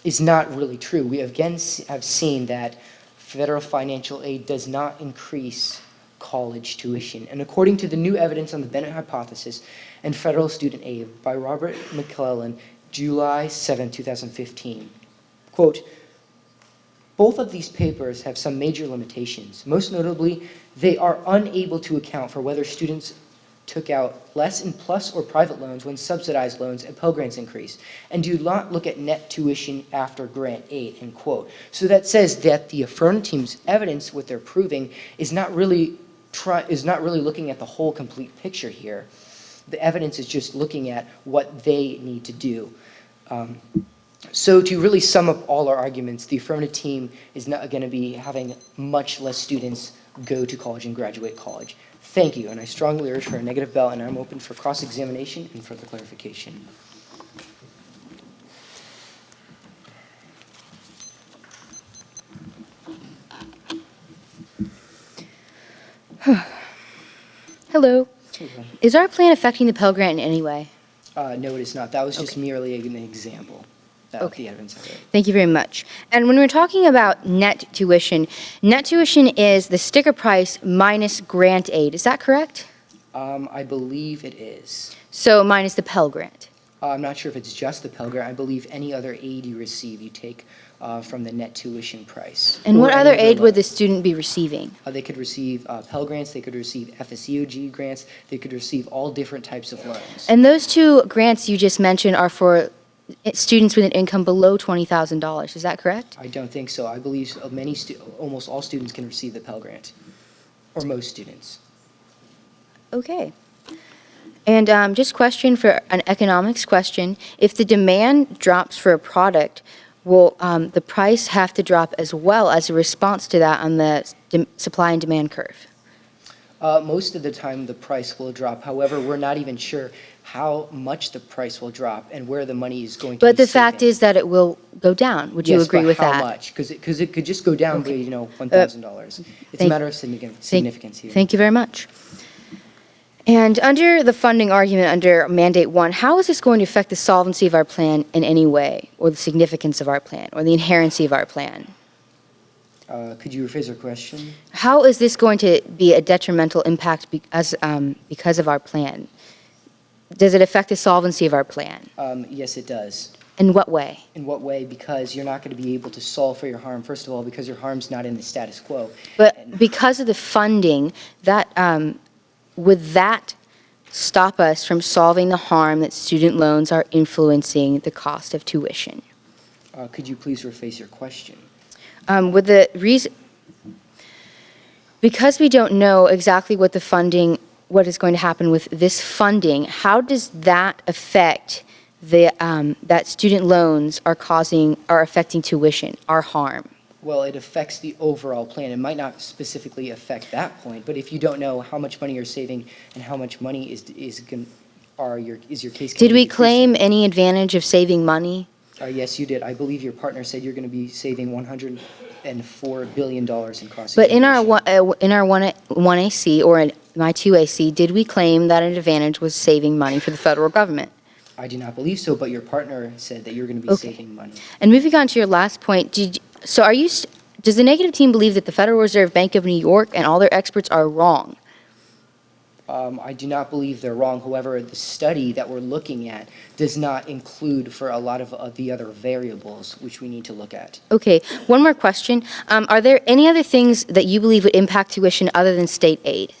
is not really true. We again have seen that federal financial aid does not increase college tuition. And according to the new evidence on the Bennett hypothesis and federal student aid by Robert McClellan, July 7, 2015, quote, "Both of these papers have some major limitations. Most notably, they are unable to account for whether students took out less in PLUS or private loans when subsidized loans and Pell Grants increase, and do not look at net tuition after grant aid," end quote. So that says that the affirmative team's evidence, what they're proving, is not really looking at the whole complete picture here. The evidence is just looking at what they need to do. So to really sum up all our arguments, the affirmative team is not going to be having much less students go to college and graduate college. Thank you, and I strongly urge for a negative ballot, and I'm open for cross-examination and further clarification. Hello. Is our plan affecting the Pell Grant in any way? No, it is not. That was just Okay. merely an example of Okay. the evidence of it. Thank you very much. And when we're talking about net tuition is the sticker price minus grant aid. Is that correct? I believe it is. So minus the Pell Grant. I'm not sure if it's just the Pell Grant. I believe any other aid you receive, you take from the net tuition price. And Or what any other aid would the loan. student be receiving? They could receive Pell Grants, they could receive FSEOG grants, they could receive all different types of loans. And those two grants you just mentioned are for students with an income below $20,000. Is that correct? I don't think so. I believe almost all students can receive the Pell Grant, or most students. Okay. And just question for an economics question. If the demand drops for a product, will the price have to drop as well as a response to that on the supply and demand curve? Most of the time, the price will drop. However, we're not even sure how much the price will drop and where the money is going to be But the fact saving. is that it will go down. Would you Yes, agree but with how that? much? Because it could just go down by, Okay. $1,000. It's a thank- matter of significance here. Thank you very much. And under the funding argument under Mandate 1, how is this going to affect the solvency of our plan in any way, or the significance of our plan, or the inherency of our plan? Could you rephrase your question? How is this going to be a detrimental impact because of our plan? Does it affect the solvency of our plan? Yes, it does. In what way? In what way? Because you're not going to be able to solve for your harm, first of all, because your harm's not in the status quo. But because of the funding, would that stop us from solving the harm that student loans are influencing the cost of tuition? Could you please rephrase your question? With the reason, because we don't know exactly what what is going to happen with this funding, how does that affect that student loans are affecting tuition, our harm? Well, it affects the overall plan. It might not specifically affect that point, but if you don't know how much money you're saving and how much money is your case. Did we claim any advantage of saving money? Yes, you did. I believe your partner said you're going to be saving $104 billion in cost. But in our 1AC or in my 2AC, did we claim that an advantage was saving money for the federal government? I do not believe so, but your partner said that you're going to be Okay. saving money. And moving on to your last point, does the negative team believe that the Federal Reserve Bank of New York and all their experts are wrong? I do not believe they're wrong. However, the study that we're looking at does not include for a lot of the other variables which we need to look at. Okay, one more question. Are there any other things that you believe would impact tuition other than state aid?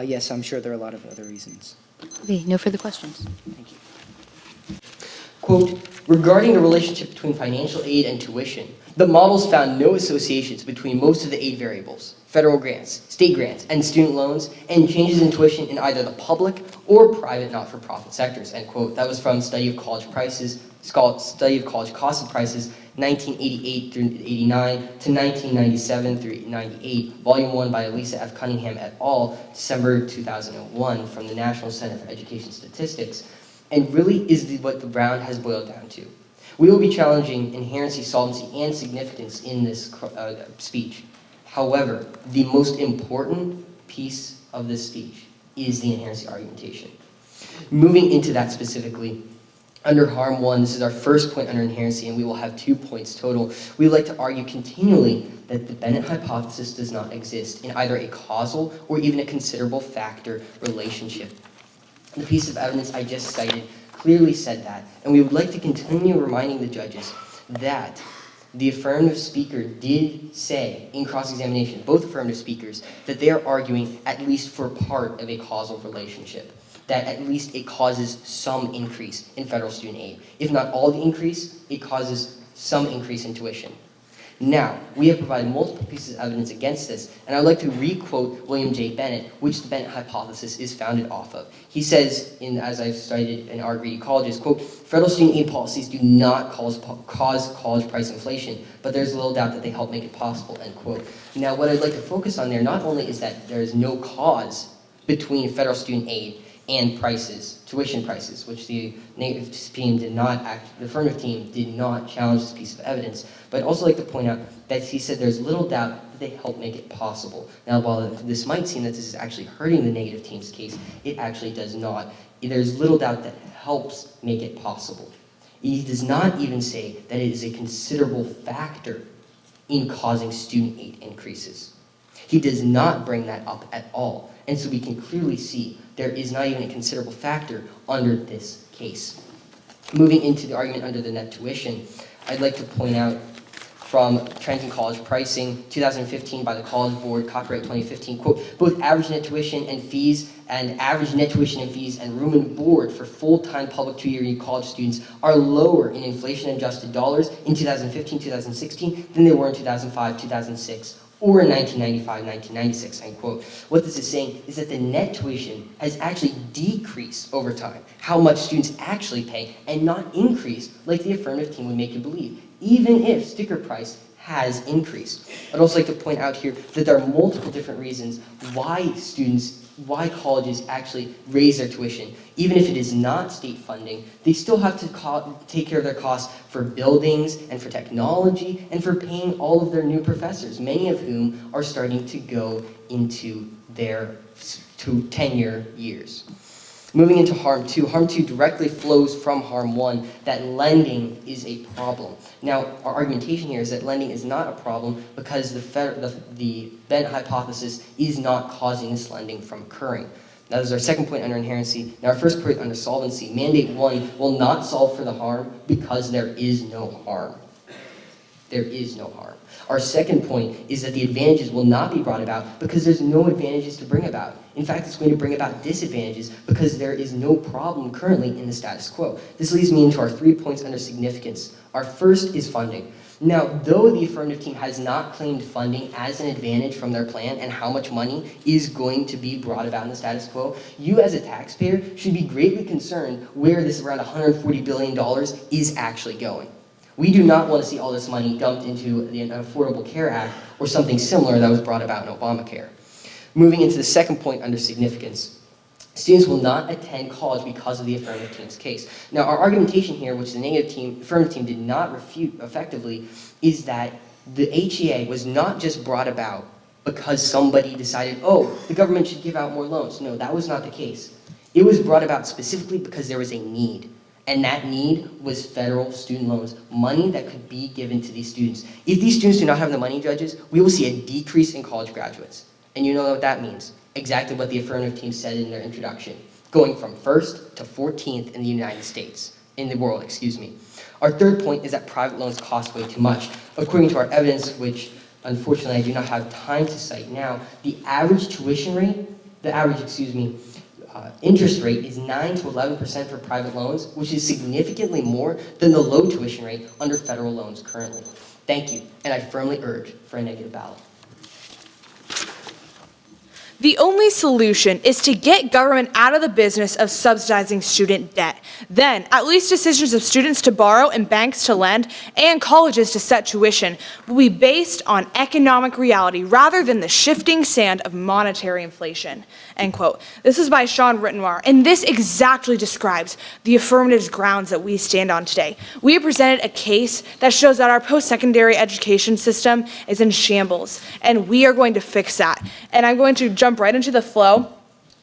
Yes, I'm sure there are a lot of other reasons. Okay, no further questions. Thank you. Quote, regarding the relationship between financial aid and tuition, the models found no associations between most of the aid variables, federal grants, state grants, and student loans, and changes in tuition in either the public or private not-for-profit sectors, end quote. That was from Study of College Prices, Study of College Costs and Prices, 1988 through 89 to 1997 through 98, Volume 1 by Elisa F. Cunningham et al., December 2001, from the National Center for Education Statistics, and really is what the Brown has boiled down to. We will be challenging inherency, solvency, and significance in this speech. However, the most important piece of this speech is the inherency argumentation. Moving into that specifically, under harm 1, this is our first point under inherency, and we will have 2 points total. We would like to argue continually that the Bennett hypothesis does not exist in either a causal or even a considerable factor relationship. The piece of evidence I just cited clearly said that, and we would like to continue reminding the judges that the affirmative speaker did say in cross-examination, both affirmative speakers, that they are arguing at least for part of a causal relationship, that at least it causes some increase in federal student aid. If not all the increase, it causes some increase in tuition. Now, we have provided multiple pieces of evidence against this, and I'd like to re-quote William J. Bennett, which the Bennett hypothesis is founded off of. He says, as I've cited in our greedy colleges, quote, federal student aid policies do not cause college price inflation, but there's little doubt that they help make it possible, end quote. Now, what I'd like to focus on there not only is that there is no cause between federal student aid and prices, tuition prices, which the negative team did not the affirmative team did not challenge this piece of evidence. But I'd also like to point out that he said there's little doubt that they help make it possible. Now, while this might seem that this is actually hurting the negative team's case, it actually does not. There's little doubt that helps make it possible. He does not even say that it is a considerable factor in causing student aid increases. He does not bring that up at all. And so we can clearly see there is not even a considerable factor under this case. Moving into the argument under the net tuition, I'd like to point out from Trenton College Pricing, 2015 by the College Board, copyright 2015, quote, both average net tuition and fees and average net tuition and fees and room and board for full-time public two-year college students are lower in inflation-adjusted dollars in 2015-2016 than they were in 2005-2006. Or in 1995-1996, end quote. What this is saying is that the net tuition has actually decreased over time, how much students actually pay, and not increased like the affirmative team would make you believe, even if sticker price has increased. I'd also like to point out here that there are multiple different reasons why colleges actually raise their tuition. Even if it is not state funding, they still have to take care of their costs for buildings and for technology and for paying all of their new professors, many of whom are starting to go into their tenure years. Moving into harm 2. Harm 2 directly flows from harm 1, that lending is a problem. Now, our argumentation here is that lending is not a problem because the Bennett hypothesis is not causing this lending from occurring. That is our second point under inherency. Now, our first point under solvency. Mandate 1 will not solve for the harm because there is no harm. There is no harm. Our second point is that the advantages will not be brought about because there's no advantages to bring about. In fact, it's going to bring about disadvantages because there is no problem currently in the status quo. This leads me into our 3 points under significance. Our first is funding. Now, though the affirmative team has not claimed funding as an advantage from their plan and how much money is going to be brought about in the status quo, you as a taxpayer should be greatly concerned where this around $140 billion is actually going. We do not want to see all this money dumped into the Affordable Care Act or something similar that was brought about in Obamacare. Moving into the second point under significance. Students will not attend college because of the affirmative team's case. Now, our argumentation here, which the affirmative team did not refute effectively, is that the HEA was not just brought about because somebody decided, oh, the government should give out more loans. No, that was not the case. It was brought about specifically because there was a need. And that need was federal student loans, money that could be given to these students. If these students do not have the money, judges, we will see a decrease in college graduates. And you know what that means. Exactly what the Affirmative team said in their introduction. Going from 1st to 14th in the United States, in the world, excuse me. Our third point is that private loans cost way too much. According to our evidence, which unfortunately I do not have time to cite now, the average tuition rate, interest rate is 9 to 11% for private loans, which is significantly more than the low tuition rate under federal loans currently. Thank you, and I firmly urge for a negative ballot. The only solution is to get government out of the business of subsidizing student debt. Then, at least decisions of students to borrow and banks to lend and colleges to set tuition will be based on economic reality rather than the shifting sand of monetary inflation. End quote. This is by Sean Rittenmar, and this exactly describes the Affirmative's grounds that we stand on today. We have presented a case that shows that our post-secondary education system is in shambles, and we are going to fix that. And I'm going to jump right into the flow,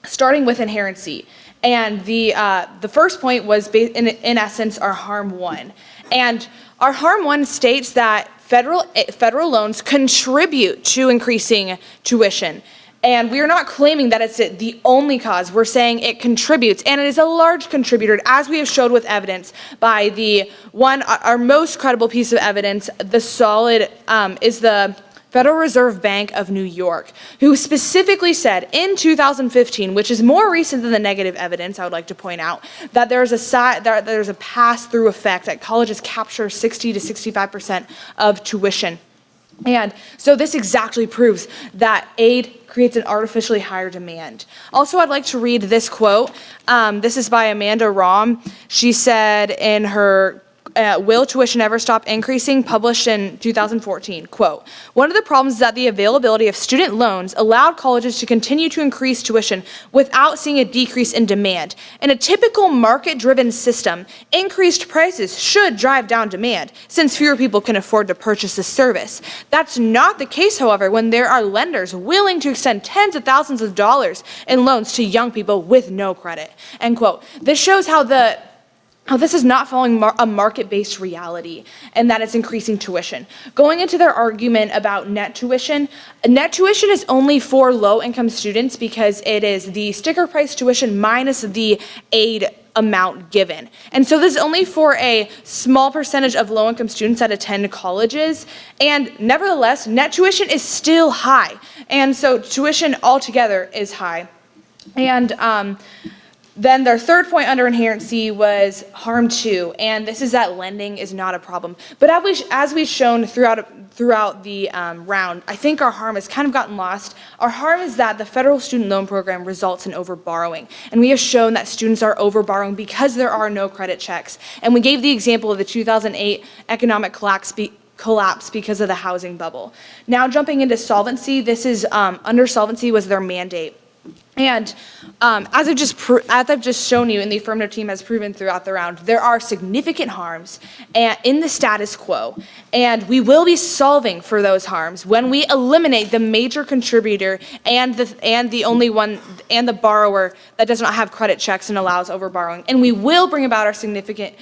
starting with inherency. And the first point was, in essence, our harm one. And our harm one states that federal loans contribute to increasing tuition. And we are not claiming that it's the only cause. We're saying it contributes, and it is a large contributor, as we have showed with evidence by our most credible piece of evidence, is the Federal Reserve Bank of New York, who specifically said in 2015, which is more recent than the negative evidence, I would like to point out, that there's a pass-through effect, that colleges capture 60 to 65% of tuition. And so this exactly proves that aid creates an artificially higher demand. Also, I'd like to read this quote. This is by Amanda Rahm. She said in her Will Tuition Ever Stop Increasing, published in 2014, quote, "One of the problems is that the availability of student loans allowed colleges to continue to increase tuition without seeing a decrease in demand. In a typical market-driven system, increased prices should drive down demand, since fewer people can afford to purchase this service. That's not the case, however, when there are lenders willing to extend tens of thousands of dollars in loans to young people with no credit." End quote. This shows how this is not following a market-based reality, and that it's increasing tuition. Going into their argument about net tuition is only for low-income students because it is the sticker price tuition minus the aid amount given. And so this is only for a small percentage of low-income students that attend colleges, and nevertheless, net tuition is still high. And so tuition altogether is high. And then their third point under inherency was harm two, and this is that lending is not a problem. But as we've shown throughout the round, I think our harm has kind of gotten lost. Our harm is that the federal student loan program results in overborrowing, and we have shown that students are overborrowing because there are no credit checks. And we gave the example of the 2008 economic collapse because of the housing bubble. Now jumping into solvency, this is under solvency was their mandate. And as I've just shown you, and the Affirmative team has proven throughout the round, there are significant harms in the status quo, and we will be solving for those harms when we eliminate the major contributor and the only one and the borrower that does not have credit checks and allows overborrowing, and we will bring about our significant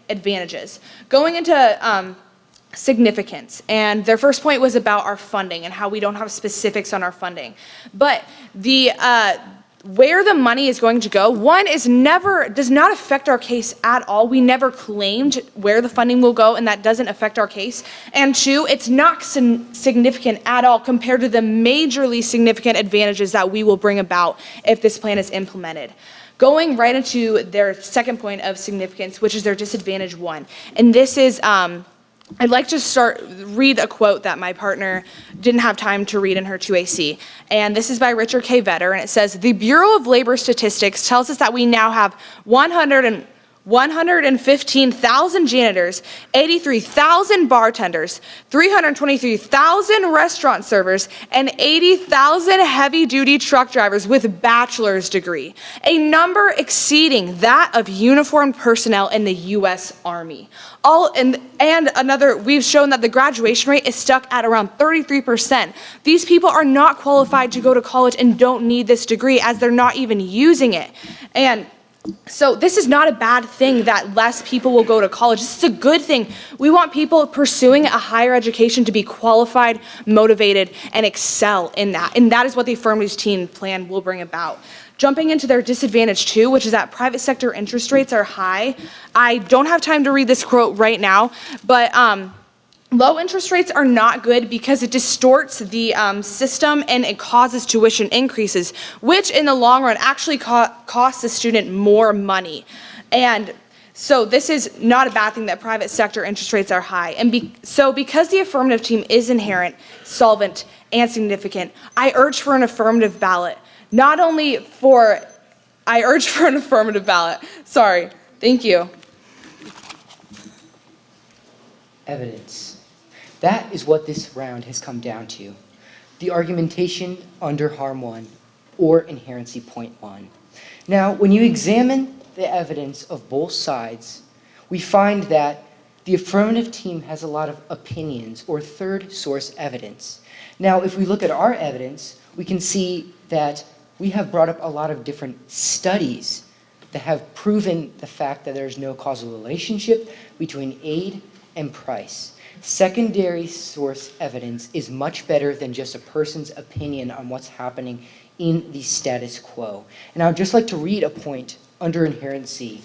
advantages. Going into significance, and their first point was about our funding and how we don't have specifics on our funding, but where the money is going to go, one does not affect our case at all. We never claimed where the funding will go, and that doesn't affect our case. And two, it's not significant at all compared to the majorly significant advantages that we will bring about if this plan is implemented. Going right into their second point of significance, which is their disadvantage one, and this is I'd like to read a quote that my partner didn't have time to read in her 2AC. And this is by Richard K. Vedder, and it says, "The Bureau of Labor Statistics tells us that we now have 115,000 janitors, 83,000 bartenders, 323,000 restaurant servers, and 80,000 heavy-duty truck drivers with bachelor's degree, a number exceeding that of uniformed personnel in the U.S. Army. We've shown that the graduation rate is stuck at around 33%. These people are not qualified to go to college and don't need this degree as they're not even using it. And so this is not a bad thing that less people will go to college. This is a good thing. We want people pursuing a higher education to be qualified, motivated, and excel in that. And that is what the Affirmative Teen Plan will bring about. Jumping into their disadvantage too, which is that private sector interest rates are high. I don't have time to read this quote right now, but low interest rates are not good because it distorts the system and it causes tuition increases, which in the long run actually costs the student more money. And so this is not a bad thing that private sector interest rates are high. And so because the affirmative team is inherent, solvent, and significant, I urge for an affirmative ballot. I urge for an affirmative ballot. Sorry. Thank you. Evidence. That is what this round has come down to. The argumentation under harm 1 or inherency point 1. Now, when you examine the evidence of both sides, we find that the affirmative team has a lot of opinions or third source evidence. Now, if we look at our evidence, we can see that we have brought up a lot of different studies that have proven the fact that there's no causal relationship between aid and price. Secondary source evidence is much better than just a person's opinion on what's happening in the status quo. And I would just like to read a point under inherency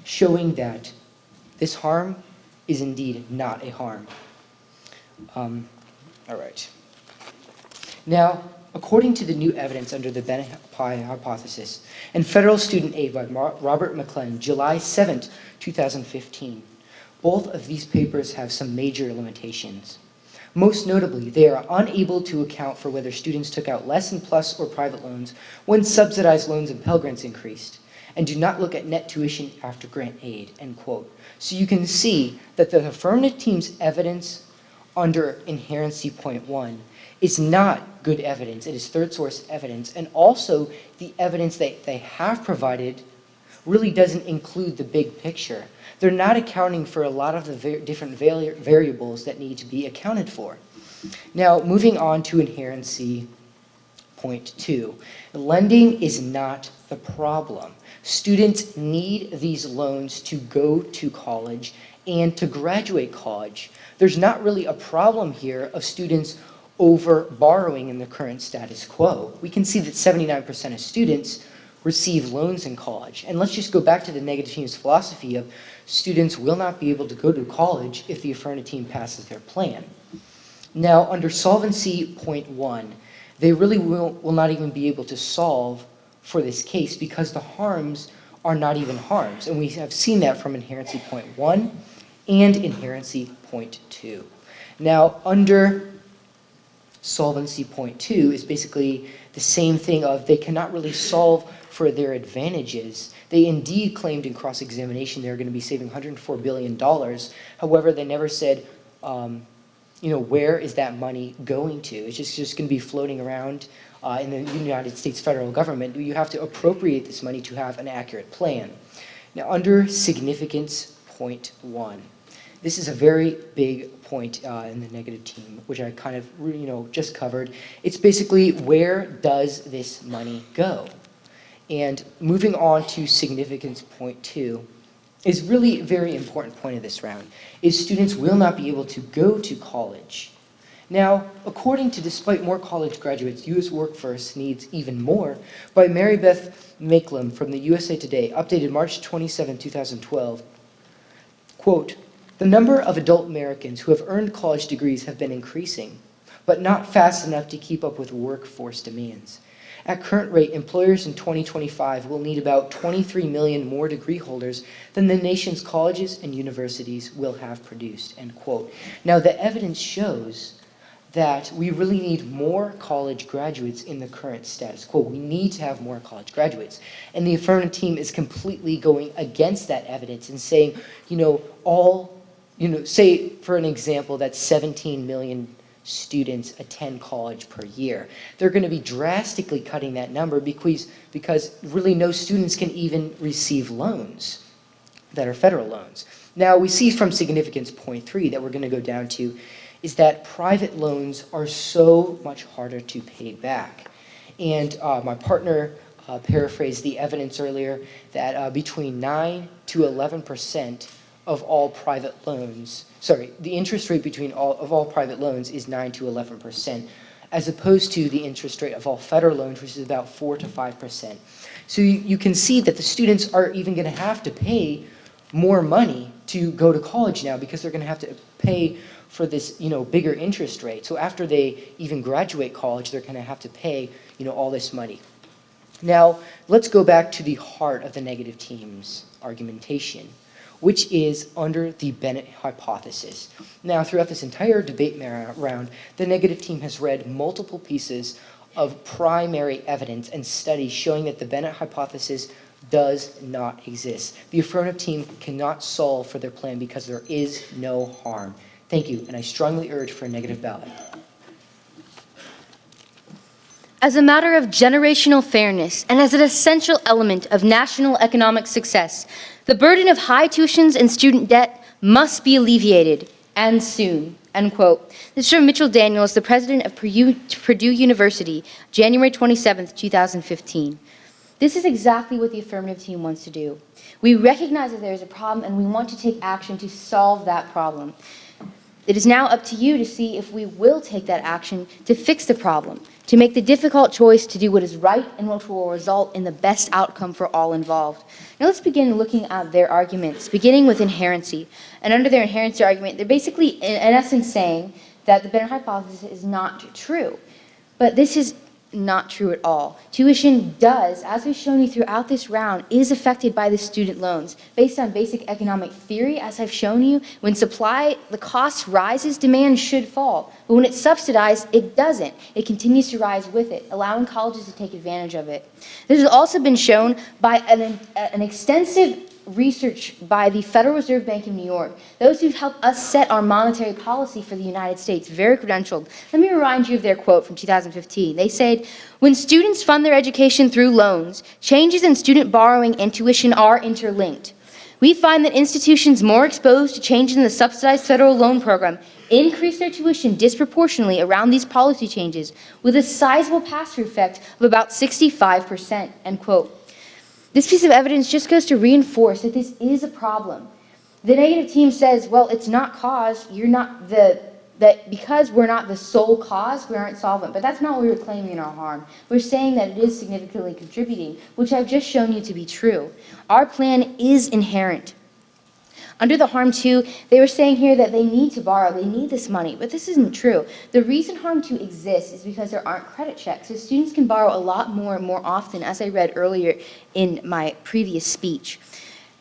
showing that this harm is indeed not a harm. All right. Now, according to the new evidence under the Bennett-Pye hypothesis and federal student aid by Robert McClellan, July 7th, 2015, both of these papers have some major limitations. Most notably, they are unable to account for whether students took out less in PLUS or private loans when subsidized loans and Pell Grants increased, and do not look at net tuition after grant aid, end quote. So you can see that the affirmative team's evidence under inherency point 1 is not good evidence. It is third source evidence, and also the evidence that they have provided really doesn't include the big picture. They're not accounting for a lot of the different variables that need to be accounted for. Now, moving on to inherency point 2. Lending is not the problem. Students need these loans to go to college and to graduate college. There's not really a problem here of students over borrowing in the current status quo. We can see that 79% of students receive loans in college. And let's just go back to the negative team's philosophy of students will not be able to go to college if the affirmative team passes their plan. Now, under solvency point 1, they really will not even be able to solve for this case because the harms are not even harms. And we have seen that from inherency point 1 and inherency point 2. Now, under solvency point 2 is basically the same thing of they cannot really solve for their advantages. They indeed claimed in cross-examination they're going to be saving $104 billion. However, they never said, where is that money going to? It's just going to be floating around in the United States federal government. You have to appropriate this money to have an accurate plan. Now, under significance point 1, this is a very big point in the negative team, which I kind of just covered. It's basically, where does this money go? And moving on to significance point 2 is really a very important point of this round, is students will not be able to go to college. Now, according to Despite More College Graduates, U.S. Workforce Needs Even More, by Mary Beth Makelem from the USA Today, updated March 27, 2012, quote, "The number of adult Americans who have earned college degrees have been increasing, but not fast enough to keep up with workforce demands. At current rate, employers in 2025 will need about 23 million more degree holders than the nation's colleges and universities will have produced," end quote. Now, the evidence shows that we really need more college graduates in the current status quo. We need to have more college graduates. And the affirmative team is completely going against that evidence and saying, say for an example that 17 million students attend college per year. They're going to be drastically cutting that number because really no students can even receive loans that are federal loans. Now we see from significance point 3 that we're going to go down to is that private loans are so much harder to pay back. And my partner paraphrased the evidence earlier that between 9 to 11% of all private loans, the interest rate of all private loans is 9 to 11%, as opposed to the interest rate of all federal loans, which is about 4 to 5%. So you can see that the students are even going to have to pay more money to go to college now because they're going to have to pay for this, bigger interest rate. So after they even graduate college, they're going to have to pay, all this money. Now, let's go back to the heart of the negative team's argumentation, which is under the Bennett hypothesis. Now, throughout this entire debate round, the negative team has read multiple pieces of primary evidence and studies showing that the Bennett hypothesis does not exist. The affirmative team cannot solve for their plan because there is no harm. Thank you, and I strongly urge for a negative ballot. As a matter of generational fairness and as an essential element of national economic success, the burden of high tuitions and student debt must be alleviated, and soon, end quote. This is from Mitchell Daniels, the president of Purdue University, January 27th, 2015. This is exactly what the affirmative team wants to do. We recognize that there is a problem and we want to take action to solve that problem. It is now up to you to see if we will take that action to fix the problem, to make the difficult choice to do what is right and what will result in the best outcome for all involved. Now let's begin looking at their arguments, beginning with inherency. And under their inherency argument, they're basically, in essence, saying that the Bennett hypothesis is not true. But this is not true at all. Tuition does, as we've shown you throughout this round, is affected by the student loans. Based on basic economic theory, as I've shown you, when the cost rises, demand should fall. But when it's subsidized, it doesn't. It continues to rise with it, allowing colleges to take advantage of it. This has also been shown by an extensive research by the Federal Reserve Bank of New York, those who've helped us set our monetary policy for the United States, very credentialed. Let me remind you of their quote from 2015. They said, "When students fund their education through loans, changes in student borrowing and tuition are interlinked. We find that institutions more exposed to changes in the subsidized federal loan program increase their tuition disproportionately around these policy changes, with a sizable pass-through effect of about 65%, end quote. This piece of evidence just goes to reinforce that this is a problem. The negative team says, well, it's not cause, that because we're not the sole cause, we aren't solvent. But that's not what we were claiming in our harm. We're saying that it is significantly contributing, which I've just shown you to be true. Our plan is inherent. Under the harm 2, they were saying here that they need to borrow, they need this money, but this isn't true. The reason harm 2 exists is because there aren't credit checks, so students can borrow a lot more and more often, as I read earlier in my previous speech.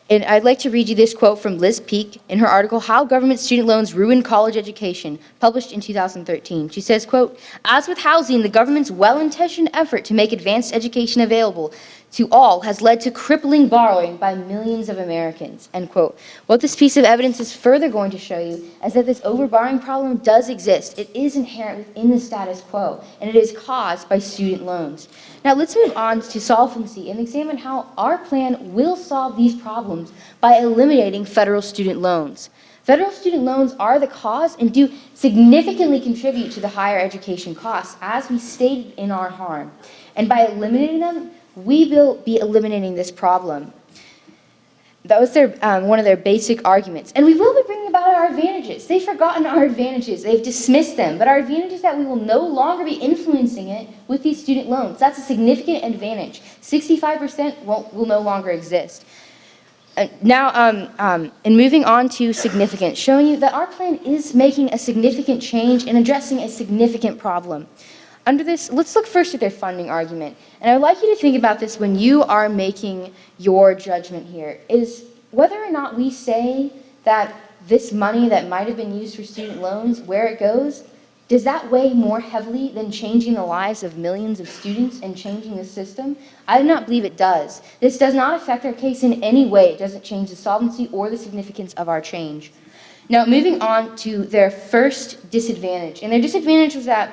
And I'd like to read you this quote from Liz Peek in her article, How Government Student Loans Ruin College Education, published in 2013. She says, quote, "As with housing, the government's well-intentioned effort to make advanced education available to all has led to crippling borrowing by millions of Americans," end quote. What this piece of evidence is further going to show you is that this overborrowing problem does exist. It is inherent within the status quo, and it is caused by student loans. Now let's move on to solvency and examine how our plan will solve these problems by eliminating federal student loans. Federal student loans are the cause and do significantly contribute to the higher education costs, as we stated in our harm. And by eliminating them, we will be eliminating this problem. That was one of their basic arguments. And we will be bringing about our advantages. They've forgotten our advantages. They've dismissed them. But our advantage is that we will no longer be influencing it with these student loans. That's a significant advantage. 65% will no longer exist. And moving on to significance, showing you that our plan is making a significant change and addressing a significant problem. Under this, let's look first at their funding argument. And I would like you to think about this when you are making your judgment here, is whether or not we say that this money that might have been used for student loans, where it goes, Does that weigh more heavily than changing the lives of millions of students and changing the system? I do not believe it does. This does not affect our case in any way. It doesn't change the solvency or the significance of our change. Now, moving on to their first disadvantage. And their disadvantage was that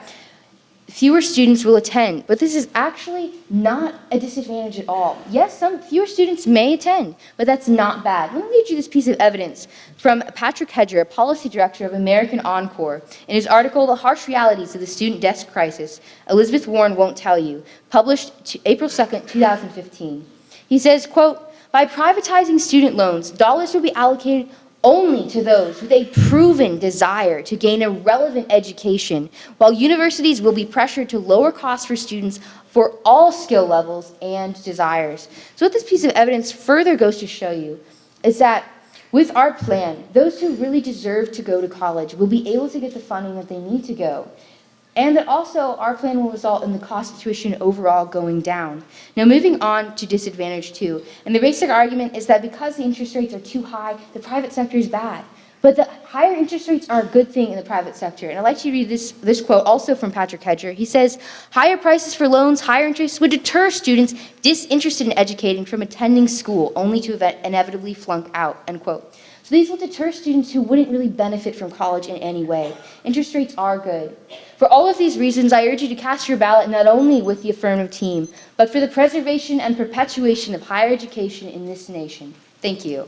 fewer students will attend, but this is actually not a disadvantage at all. Yes, some fewer students may attend, but that's not bad. Let me read you this piece of evidence from Patrick Hedger, policy director of American Encore, in his article, The Harsh Realities of the Student Desk Crisis, Elizabeth Warren Won't Tell You, published April 2nd, 2015. He says, quote, by privatizing student loans, dollars will be allocated only to those with a proven desire to gain a relevant education, while universities will be pressured to lower costs for students for all skill levels and desires. So what this piece of evidence further goes to show you is that with our plan, those who really deserve to go to college will be able to get the funding that they need to go. And that also our plan will result in the cost of tuition overall going down. Now moving on to disadvantage 2. And the basic argument is that because the interest rates are too high, the private sector is bad. But the higher interest rates are a good thing in the private sector. And I'd like to read this quote also from Patrick Hedger. He says, higher prices for loans, higher interest would deter students disinterested in educating from attending school, only to inevitably flunk out, end quote. So these will deter students who wouldn't really benefit from college in any way. Interest rates are good. For all of these reasons, I urge you to cast your ballot not only with the affirmative team, but for the preservation and perpetuation of higher education in this nation. Thank you.